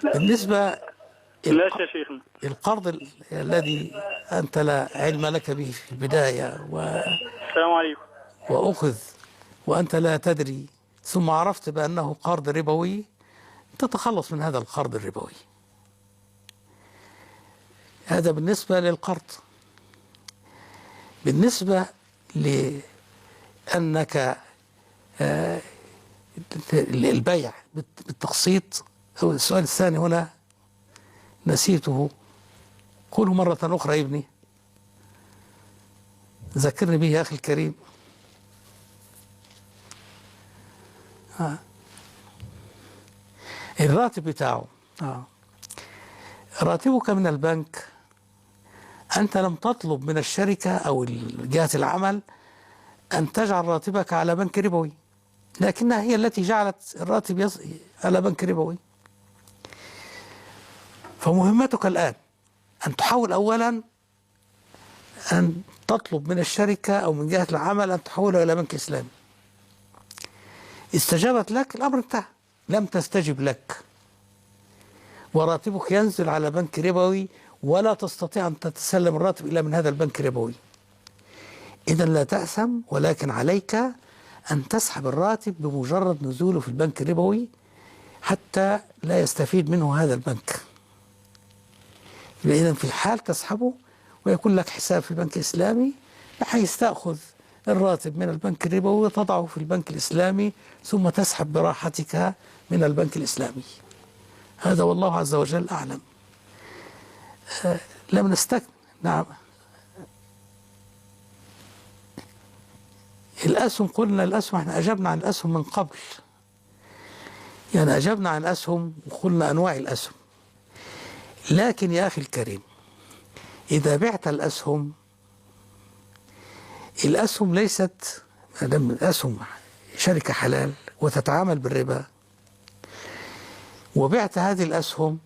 بالنسبة ماشي يا شيخنا. القرض الذي أنت لا علم لك به في البداية السلام عليكم. وأخذ وأنت لا تدري، ثم عرفت بأنه قرض ربوي، تتخلص من هذا القرض الربوي. هذا بالنسبة للقرض. بالنسبة لأنك البيع بالتقسيط، أو السؤال الثاني هنا نسيته، قوله مرة أخرى يا ابني، ذكرني به يا أخي الكريم. الراتب بتاعه، راتبك من البنك، أنت لم تطلب من الشركة أو جهة العمل أن تجعل راتبك على بنك ربوي، لكنها هي التي جعلت الراتب على بنك ربوي. فمهمتك الآن أن تحاول أولا أن تطلب من الشركة أو من جهة العمل أن تحوله إلى بنك إسلامي. استجابت لك، الأمر انتهى. لم تستجب لك وراتبك ينزل على بنك ربوي، ولا تستطيع أن تتسلم الراتب إلا من هذا البنك الربوي، إذن لا تأثم، ولكن عليك أن تسحب الراتب بمجرد نزوله في البنك الربوي حتى لا يستفيد منه هذا البنك. إذن في الحال تسحبه ويكون لك حساب في البنك الإسلامي، بحيث تأخذ الراتب من البنك الربوي وتضعه في البنك الإسلامي، ثم تسحب براحتك من البنك الإسلامي. هذا والله عز وجل أعلم. لم نستكمل. نعم، الأسهم، قلنا الأسهم، احنا أجبنا عن الأسهم من قبل، يعني أجبنا عن الأسهم وقلنا أنواع الأسهم. لكن يا أخي الكريم، إذا بعت الأسهم، الأسهم ليست، مادام الأسهم شركة حلال وتتعامل بالربا، وبعت هذه الأسهم،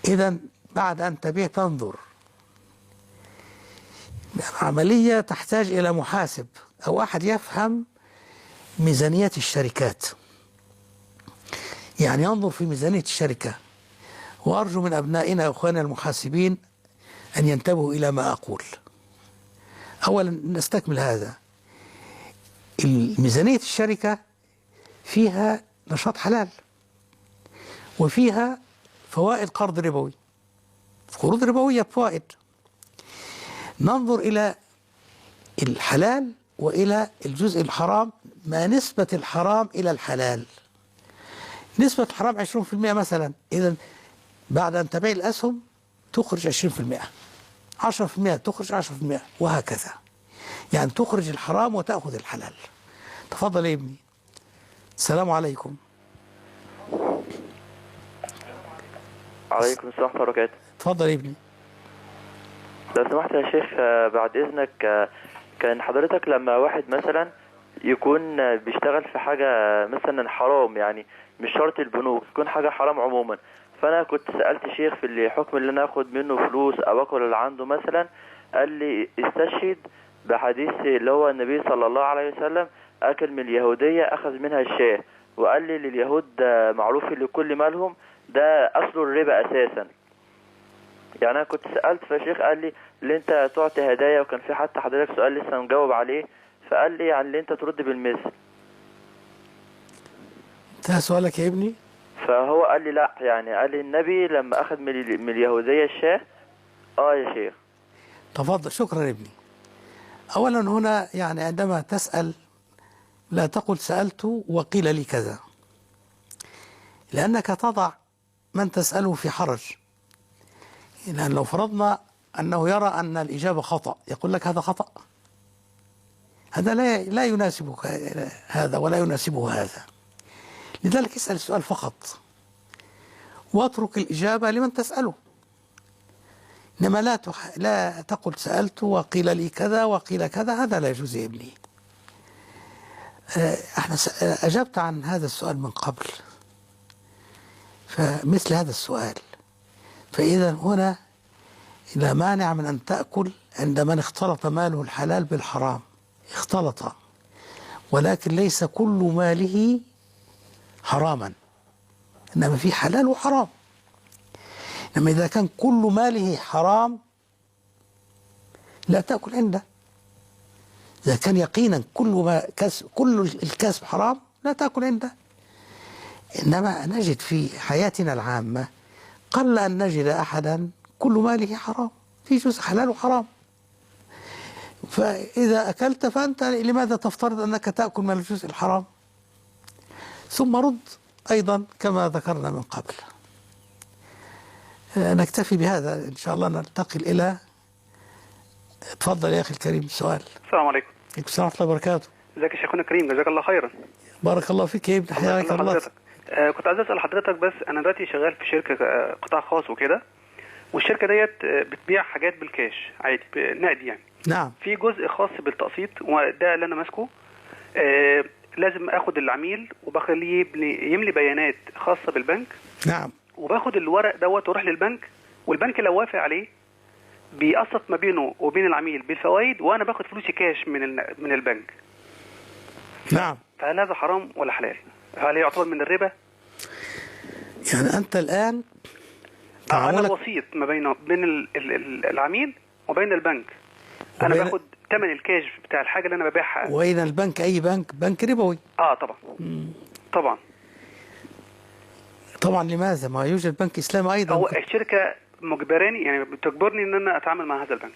إذن بعد أن تبيع تنظر، عملية تحتاج إلى محاسب أو أحد يفهم ميزانية الشركات، يعني ينظر في ميزانية الشركة. وأرجو من أبنائنا وأخواننا المحاسبين أن ينتبهوا إلى ما أقول. أولا نستكمل هذا. ميزانية الشركة فيها نشاط حلال، وفيها فوائد قرض ربوي، قروض ربوية بفوائد. ننظر إلى الحلال وإلى الجزء الحرام، ما نسبة الحرام إلى الحلال. نسبة الحرام 20% مثلا، إذن بعد أن تبيع الأسهم تخرج 20%، 10% تخرج 10%، وهكذا. يعني تخرج الحرام وتأخذ الحلال. تفضل يا ابني. السلام عليكم. عليكم السلام ورحمة الله وبركاته. تفضل يا ابني. لو سمحت يا شيخ، بعد إذنك، كان حضرتك لما واحد مثلا يكون بيشتغل في حاجة مثلا حرام، يعني مش شرط البنوك، تكون حاجة حرام عموما، فأنا كنت سألت شيخ في الحكم اللي أنا أخد منه فلوس أو أكل اللي عنده مثلا، قال لي استشهد بحديث اللي هو النبي صلى الله عليه وسلم أكل من اليهودية أخذ منها الشاه، وقال لي لليهود معروف لكل مالهم، ده أصل الربا أساسا. يعني أنا كنت سألت فالشيخ قال لي اللي أنت تعطي هدايا، وكان في حتى حضرتك سؤال لسه مجاوب عليه، فقال لي يعني اللي أنت ترد بالمثل. انتهى سؤالك يا ابني؟ فهو قال لي لا، يعني قال لي النبي لما أخذ من اليهودية الشاه. يا شيخ. تفضل. شكرا يا ابني. أولا هنا يعني عندما تسأل لا تقل سألت وقيل لي كذا، لأنك تضع من تسأله في حرج. لأن لو فرضنا أنه يرى أن الإجابة خطأ، يقول لك هذا خطأ، هذا لا يناسبك هذا ولا يناسبه هذا. لذلك اسأل السؤال فقط واترك الإجابة لمن تسأله. إنما لا تقل سألت وقيل لي كذا وقيل كذا، هذا لا يجوز يا ابني. احنا أجبت عن هذا السؤال من قبل، فمثل هذا السؤال. فإذا هنا لا مانع من أن تأكل عند من اختلط ماله الحلال بالحرام، اختلط، ولكن ليس كل ماله حراما، إنما في حلال وحرام. إنما إذا كان كل ماله حرام لا تأكل عنده. إذا كان يقينا كل الكسب حرام لا تأكل عنده. إنما نجد في حياتنا العامة قل أن نجد أحدا كل ماله حرام، في جزء حلال وحرام. فإذا أكلت فأنت لماذا تفترض أنك تأكل من الجزء الحرام؟ ثم رد أيضا كما ذكرنا من قبل. نكتفي بهذا إن شاء الله، ننتقل إلى، تفضل يا أخي الكريم السؤال. السلام عليكم. عليكم السلام ورحمة الله وبركاته. ازيك يا شيخنا الكريم، جزاك الله خيرا. بارك الله فيك يا ابن، حياك الله. كنت عايز اسال حضرتك، بس انا دلوقتي شغال في شركه قطاع خاص وكده، والشركه ديت بتبيع حاجات بالكاش عادي نقدي يعني. نعم. في جزء خاص بالتقسيط وده اللي انا ماسكه. لازم اخد العميل وبخليه يملي بيانات خاصه بالبنك. نعم. وباخد الورق دوت واروح للبنك، والبنك لو وافق عليه بيقسط ما بينه وبين العميل بالفوائد، وانا باخد فلوسي كاش من البنك. نعم. فهل هذا حرام ولا حلال؟ هل يعتبر من الربا؟ يعني أنت الآن أنا الوسيط ما بين العميل وبين البنك. أنا باخد ثمن الكاش بتاع الحاجة اللي أنا ببيعها. وإن البنك أي بنك ربوي. طبعا. طبعا. طبعا. لماذا؟ ما يوجد بنك إسلامي أيضا. هو الشركة مجبراني، يعني بتجبرني إن أنا أتعامل مع هذا البنك.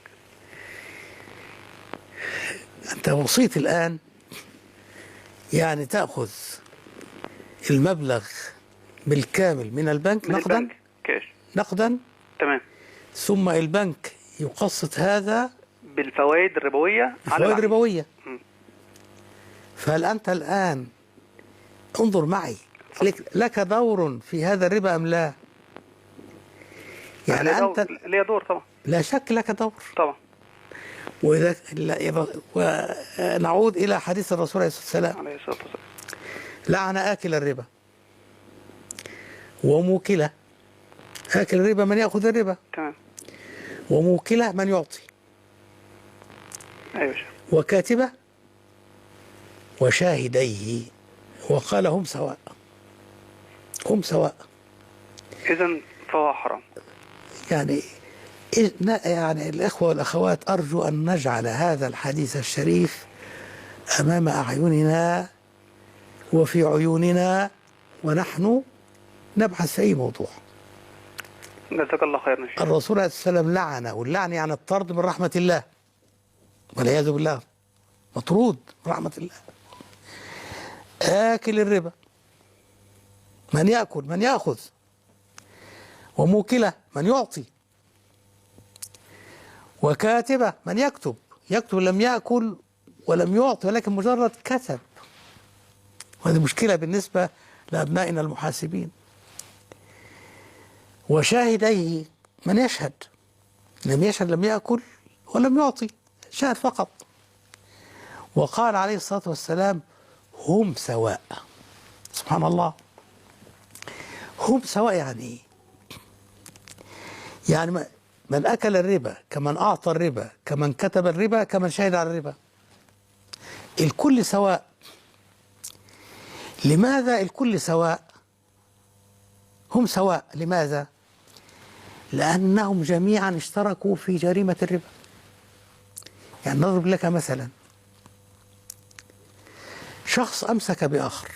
أنت وسيط الآن، يعني تأخذ المبلغ بالكامل من البنك نقدا. البنك كاش. نقدا. تمام. ثم البنك يقسط هذا بالفوائد الربوية. الفوائد الربوية. فهل أنت الآن، انظر معي، لك دور في هذا الربا أم لا؟ يعني أنت ليه دور طبعا. لا شك لك دور طبعا. ونعود إلى حديث الرسول عليه الصلاة والسلام. لعن آكل الربا وموكله. آكل الربا من يأخذ الربا. تمام. وموكله من يعطي. أيوة. وكاتبه وشاهديه، وقال هم سواء. هم سواء. إذن فهو حرام. يعني الإخوة والأخوات، أرجو أن نجعل هذا الحديث الشريف أمام أعيننا وفي عيوننا ونحن نبحث في أي موضوع. جزاك الله خيرا. الرسول عليه الصلاة والسلام لعن، واللعن يعني الطرد من رحمة الله والعياذ بالله، مطرود من رحمة الله. آكل الربا من يأكل من يأخذ، وموكله من يعطي، وكاتبه من يكتب لم يأكل ولم يعطي ولكن مجرد كتب، وهذه مشكلة بالنسبة لأبنائنا المحاسبين. وشاهديه من يشهد، لم يشهد لم يأكل ولم يعطي، شاهد فقط. وقال عليه الصلاة والسلام هم سواء. سبحان الله. هم سواء يعني ايه؟ يعني من أكل الربا كمن أعطى الربا كمن كتب الربا كمن شهد على الربا، الكل سواء. لماذا الكل سواء؟ هم سواء لماذا؟ لأنهم جميعا اشتركوا في جريمة الربا. يعني نضرب لك مثلا، شخص أمسك بآخر،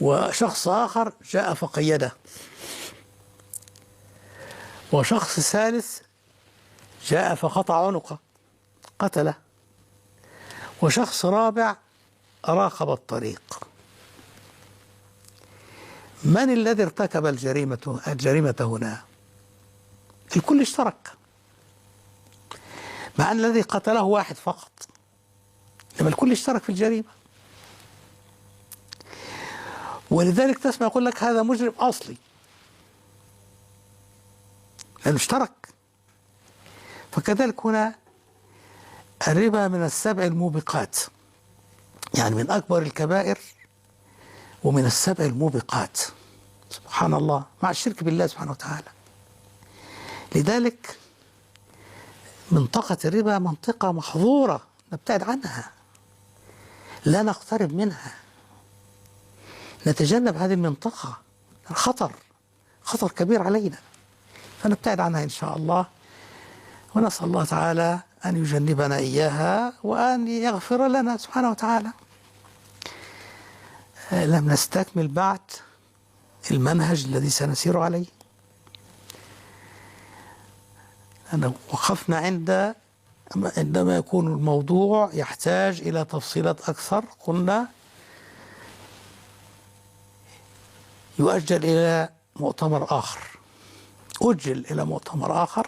وشخص آخر جاء فقيده، وشخص ثالث جاء فقطع عنقه قتله، وشخص رابع راقب الطريق. من الذي ارتكب الجريمة هنا؟ الكل اشترك، مع أن الذي قتله واحد فقط، لما الكل اشترك في الجريمة. ولذلك تسمع يقول لك هذا مجرم أصلي، لأنه اشترك. فكذلك هنا الربا من السبع الموبقات، يعني من أكبر الكبائر ومن السبع الموبقات، سبحان الله، مع الشرك بالله سبحانه وتعالى. لذلك منطقة الربا منطقة محظورة، نبتعد عنها، لا نقترب منها، نتجنب هذه المنطقة. خطر كبير علينا. فنبتعد عنها إن شاء الله، ونسأل الله تعالى أن يجنبنا إياها وأن يغفر لنا سبحانه وتعالى. لم نستكمل بعد المنهج الذي سنسير عليه. وقفنا عندما يكون الموضوع يحتاج إلى تفصيلات أكثر، قلنا يؤجل إلى مؤتمر آخر، أجل إلى مؤتمر آخر،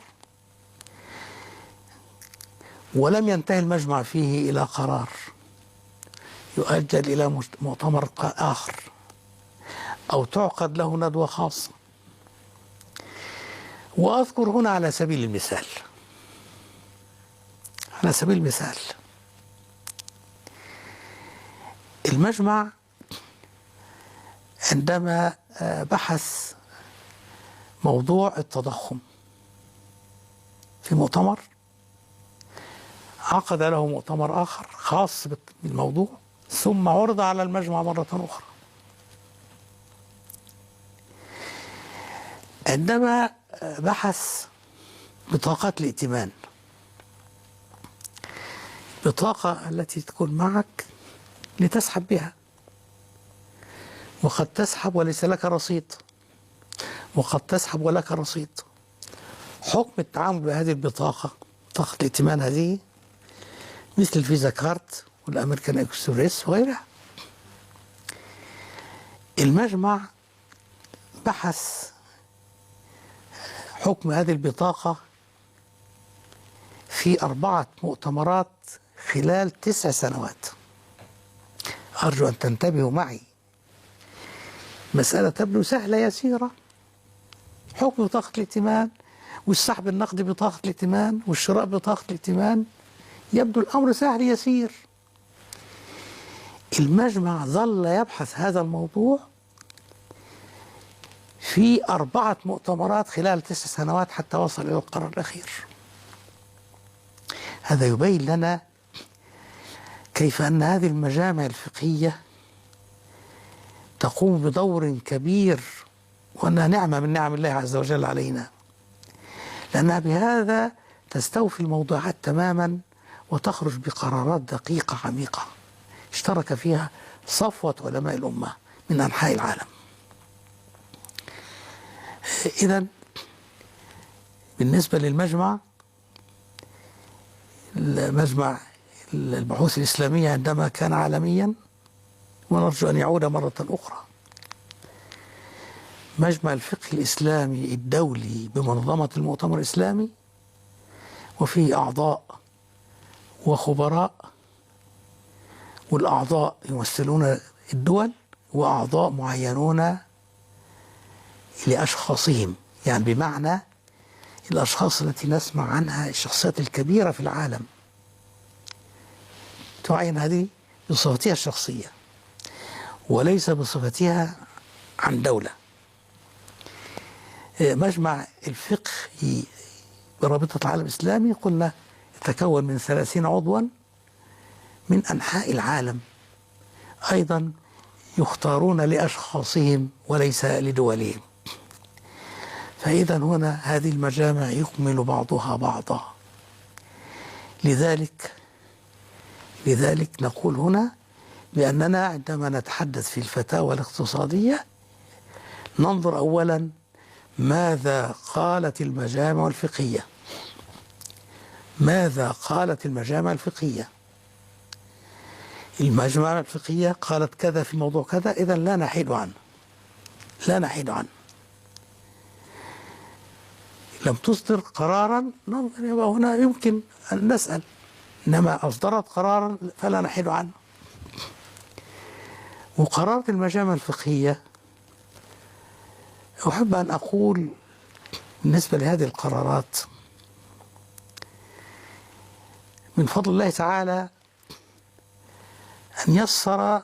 ولم ينتهي المجمع فيه إلى قرار، يؤجل إلى مؤتمر آخر، أو تعقد له ندوة خاصة. وأذكر هنا على سبيل المثال، المجمع عندما بحث موضوع التضخم في مؤتمر، عقد له مؤتمر آخر خاص بالموضوع، ثم عرض على المجمع مرة أخرى. عندما بحث بطاقات الائتمان، البطاقة التي تكون معك لتسحب بها، وقد تسحب وليس لك رصيد، وقد تسحب ولك رصيد. حكم التعامل بهذه البطاقة، بطاقة الائتمان هذه، مثل الفيزا كارت والأمريكان إكسبريس وغيرها. المجمع بحث حكم هذه البطاقة في 4 مؤتمرات خلال 9 سنوات. أرجو أن تنتبهوا معي، مسألة تبدو سهلة يسيرة، حكم بطاقة الائتمان والسحب النقدي بطاقة الائتمان والشراء بطاقة الائتمان، يبدو الأمر سهل يسير. المجمع ظل يبحث هذا الموضوع في 4 مؤتمرات خلال 9 سنوات حتى وصل إلى القرار الأخير. هذا يبين لنا كيف أن هذه المجامع الفقهية تقوم بدور كبير، وأنها نعمة من نعم الله عز وجل علينا، لأنها بهذا تستوفي الموضوعات تماما وتخرج بقرارات دقيقة عميقة اشترك فيها صفوة علماء الأمة من أنحاء العالم. إذن بالنسبة للمجمع، المجمع البحوث الإسلامية عندما كان عالميا، ونرجو أن يعود مرة أخرى، مجمع الفقه الإسلامي الدولي بمنظمة المؤتمر الإسلامي، وفيه أعضاء وخبراء، والأعضاء يمثلون الدول، وأعضاء معينون لأشخاصهم، يعني بمعنى الأشخاص التي نسمع عنها الشخصيات الكبيرة في العالم تعين هذه بصفتها الشخصية وليس بصفتها عن دولة. مجمع الفقه برابطة العالم الإسلامي قلنا يتكون من 30 عضوا من أنحاء العالم، أيضا يختارون لأشخاصهم وليس لدولهم. فإذا هنا هذه المجامع يكمل بعضها بعضا. لذلك نقول هنا بأننا عندما نتحدث في الفتاوى الاقتصادية ننظر أولا ماذا قالت المجامع الفقهية، ماذا قالت المجامع الفقهية. المجامع الفقهية قالت كذا في موضوع كذا، إذن لا نحيد عنه، لا نحيد عنه. لم تصدر قرارا يبقى هنا يمكن أن نسأل، إنما أصدرت قرارا فلا نحيد عنه. وقرارات المجامع الفقهية، أحب أن أقول بالنسبة لهذه القرارات من فضل الله تعالى أن يسر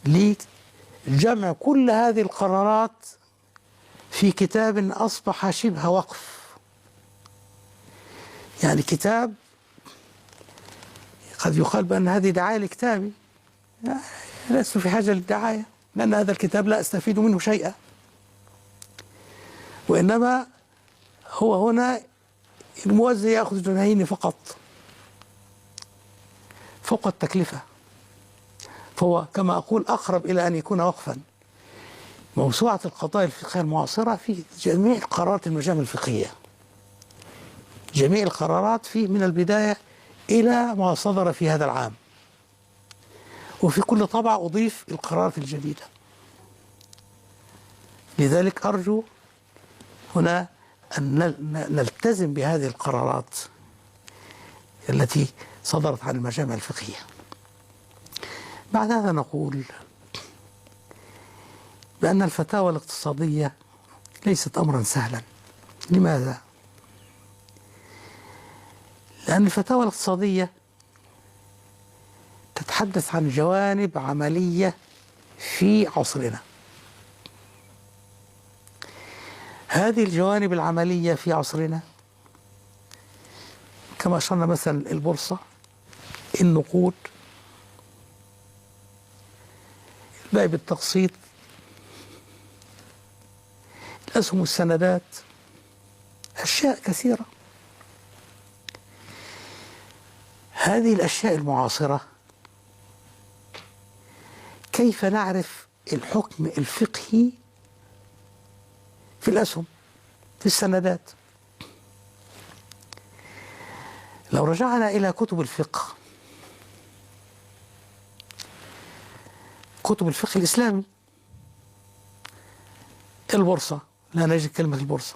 لي جمع كل هذه القرارات في كتاب أصبح شبه وقف، يعني كتاب قد يقال بأن هذه دعاية لكتابي، لست في حاجة للدعاية، لأن هذا الكتاب لا أستفيد منه شيئا، وإنما هو هنا الموزع يأخذ جنيهين فقط فوق التكلفة، فهو كما أقول أقرب إلى أن يكون وقفا. موسوعة القضايا الفقهية المعاصرة في جميع قرارات المجامع الفقهية، جميع القرارات فيه من البداية إلى ما صدر في هذا العام، وفي كل طبعة أضيف القرارات الجديدة. لذلك أرجو هنا أن نلتزم بهذه القرارات التي صدرت عن المجامع الفقهية. بعد هذا نقول بأن الفتاوى الاقتصادية ليست أمرا سهلا. لماذا؟ لأن الفتاوى الاقتصادية تتحدث عن جوانب عملية في عصرنا. هذه الجوانب العملية في عصرنا كما أشرنا مثلا البورصة، النقود، البيع بالتقسيط، الأسهم والسندات، أشياء كثيرة. هذه الأشياء المعاصرة كيف نعرف الحكم الفقهي في الأسهم، في السندات؟ لو رجعنا إلى كتب الفقه، كتب الفقه الإسلامي، البورصة لا نجد كلمة البورصة.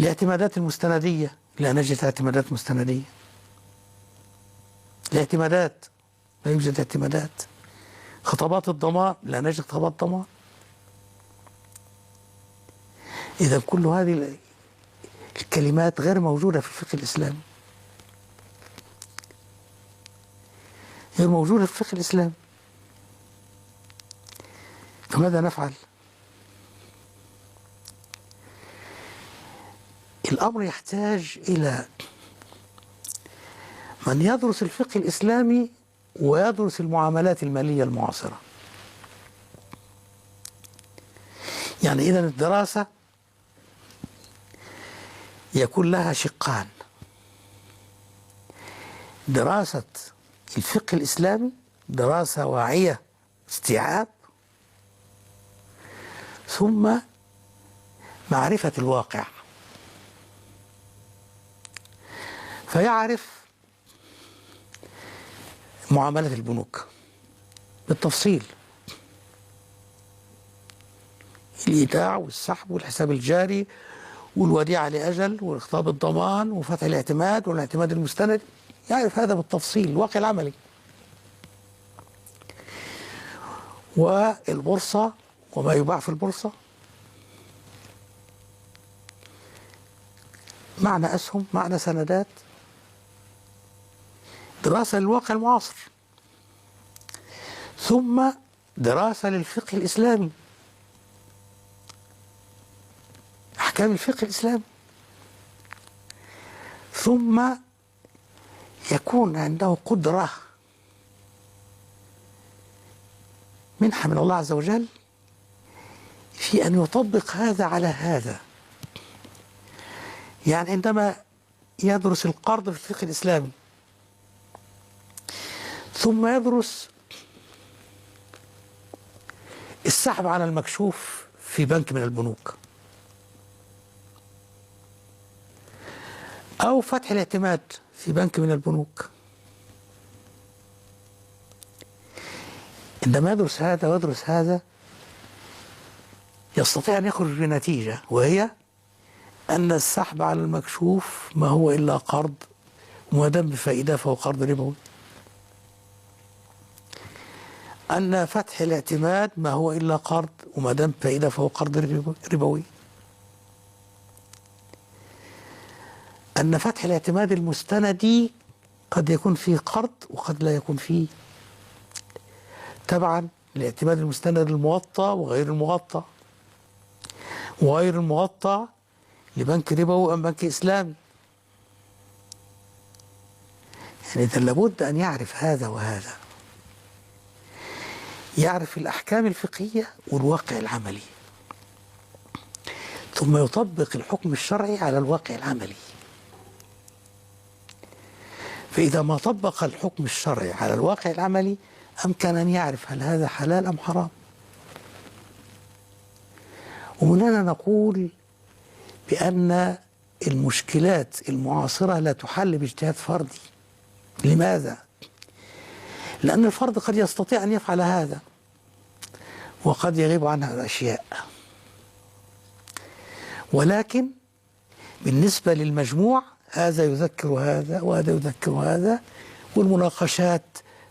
الاعتمادات المستندية لا نجد اعتمادات مستندية. الاعتمادات لا يوجد اعتمادات. خطابات الضمان لا نجد خطابات ضمان. إذا كل هذه الكلمات غير موجودة في الفقه الإسلامي، غير موجودة في الفقه الإسلامي. فماذا نفعل؟ الأمر يحتاج إلى من يدرس الفقه الإسلامي ويدرس المعاملات المالية المعاصرة. يعني إذن الدراسة يكون لها شقان: دراسة الفقه الإسلامي دراسة واعية استيعاب، ثم معرفة الواقع، فيعرف معاملة البنوك بالتفصيل، الإيداع والسحب والحساب الجاري والوديعة لأجل وإخطاب الضمان وفتح الاعتماد والاعتماد المستند، يعرف هذا بالتفصيل الواقع العملي. والبورصة وما يباع في البورصة، معنى أسهم، معنى سندات، دراسة للواقع المعاصر، ثم دراسة للفقه الإسلامي، أحكام الفقه الإسلامي، ثم يكون عنده قدرة، منحة من الله عز وجل، في أن يطبق هذا على هذا. يعني عندما يدرس القرض في الفقه الإسلامي ثم يدرس السحب على المكشوف في بنك من البنوك، أو فتح الاعتماد في بنك من البنوك، عندما يدرس هذا ويدرس هذا يستطيع أن يخرج بنتيجة، وهي أن السحب على المكشوف ما هو إلا قرض، وما دام بفائدة فهو قرض ربوي. أن فتح الاعتماد ما هو إلا قرض، وما دام بفائدة فهو قرض ربوي. أن فتح الاعتماد المستندي قد يكون فيه قرض وقد لا يكون فيه، طبعا الاعتماد المستند المغطى وغير المغطى، وغير المغطى لبنك ربوي أم بنك إسلامي. يعني إذا لابد أن يعرف هذا وهذا، يعرف الأحكام الفقهية والواقع العملي. ثم يطبق الحكم الشرعي على الواقع العملي. فإذا ما طبق الحكم الشرعي على الواقع العملي أمكن أن يعرف هل هذا حلال أم حرام. ومن هنا نقول بأن المشكلات المعاصرة لا تحل باجتهاد فردي. لماذا؟ لأن الفرد قد يستطيع أن يفعل هذا وقد يغيب عنها الأشياء، ولكن بالنسبة للمجموع هذا يذكر هذا وهذا يذكر هذا، والمناقشات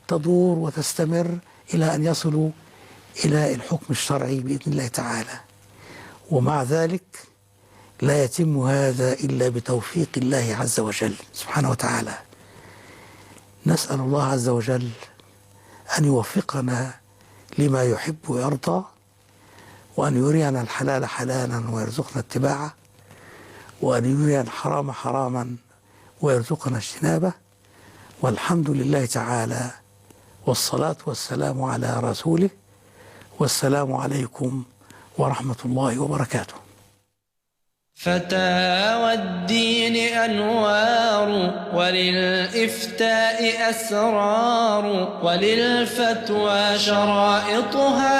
تدور وتستمر إلى أن يصلوا إلى الحكم الشرعي بإذن الله تعالى. ومع ذلك لا يتم هذا إلا بتوفيق الله عز وجل سبحانه وتعالى. نسأل الله عز وجل أن يوفقنا لما يحب ويرضى، وأن يرينا الحلال حلالا ويرزقنا اتباعه، وأن يرينا الحرام حراما ويرزقنا اجتنابه. والحمد لله تعالى، والصلاة والسلام على رسوله، والسلام عليكم ورحمة الله وبركاته. فتاوى الدين أنوار، وللإفتاء أسرار، وللفتوى شرائطها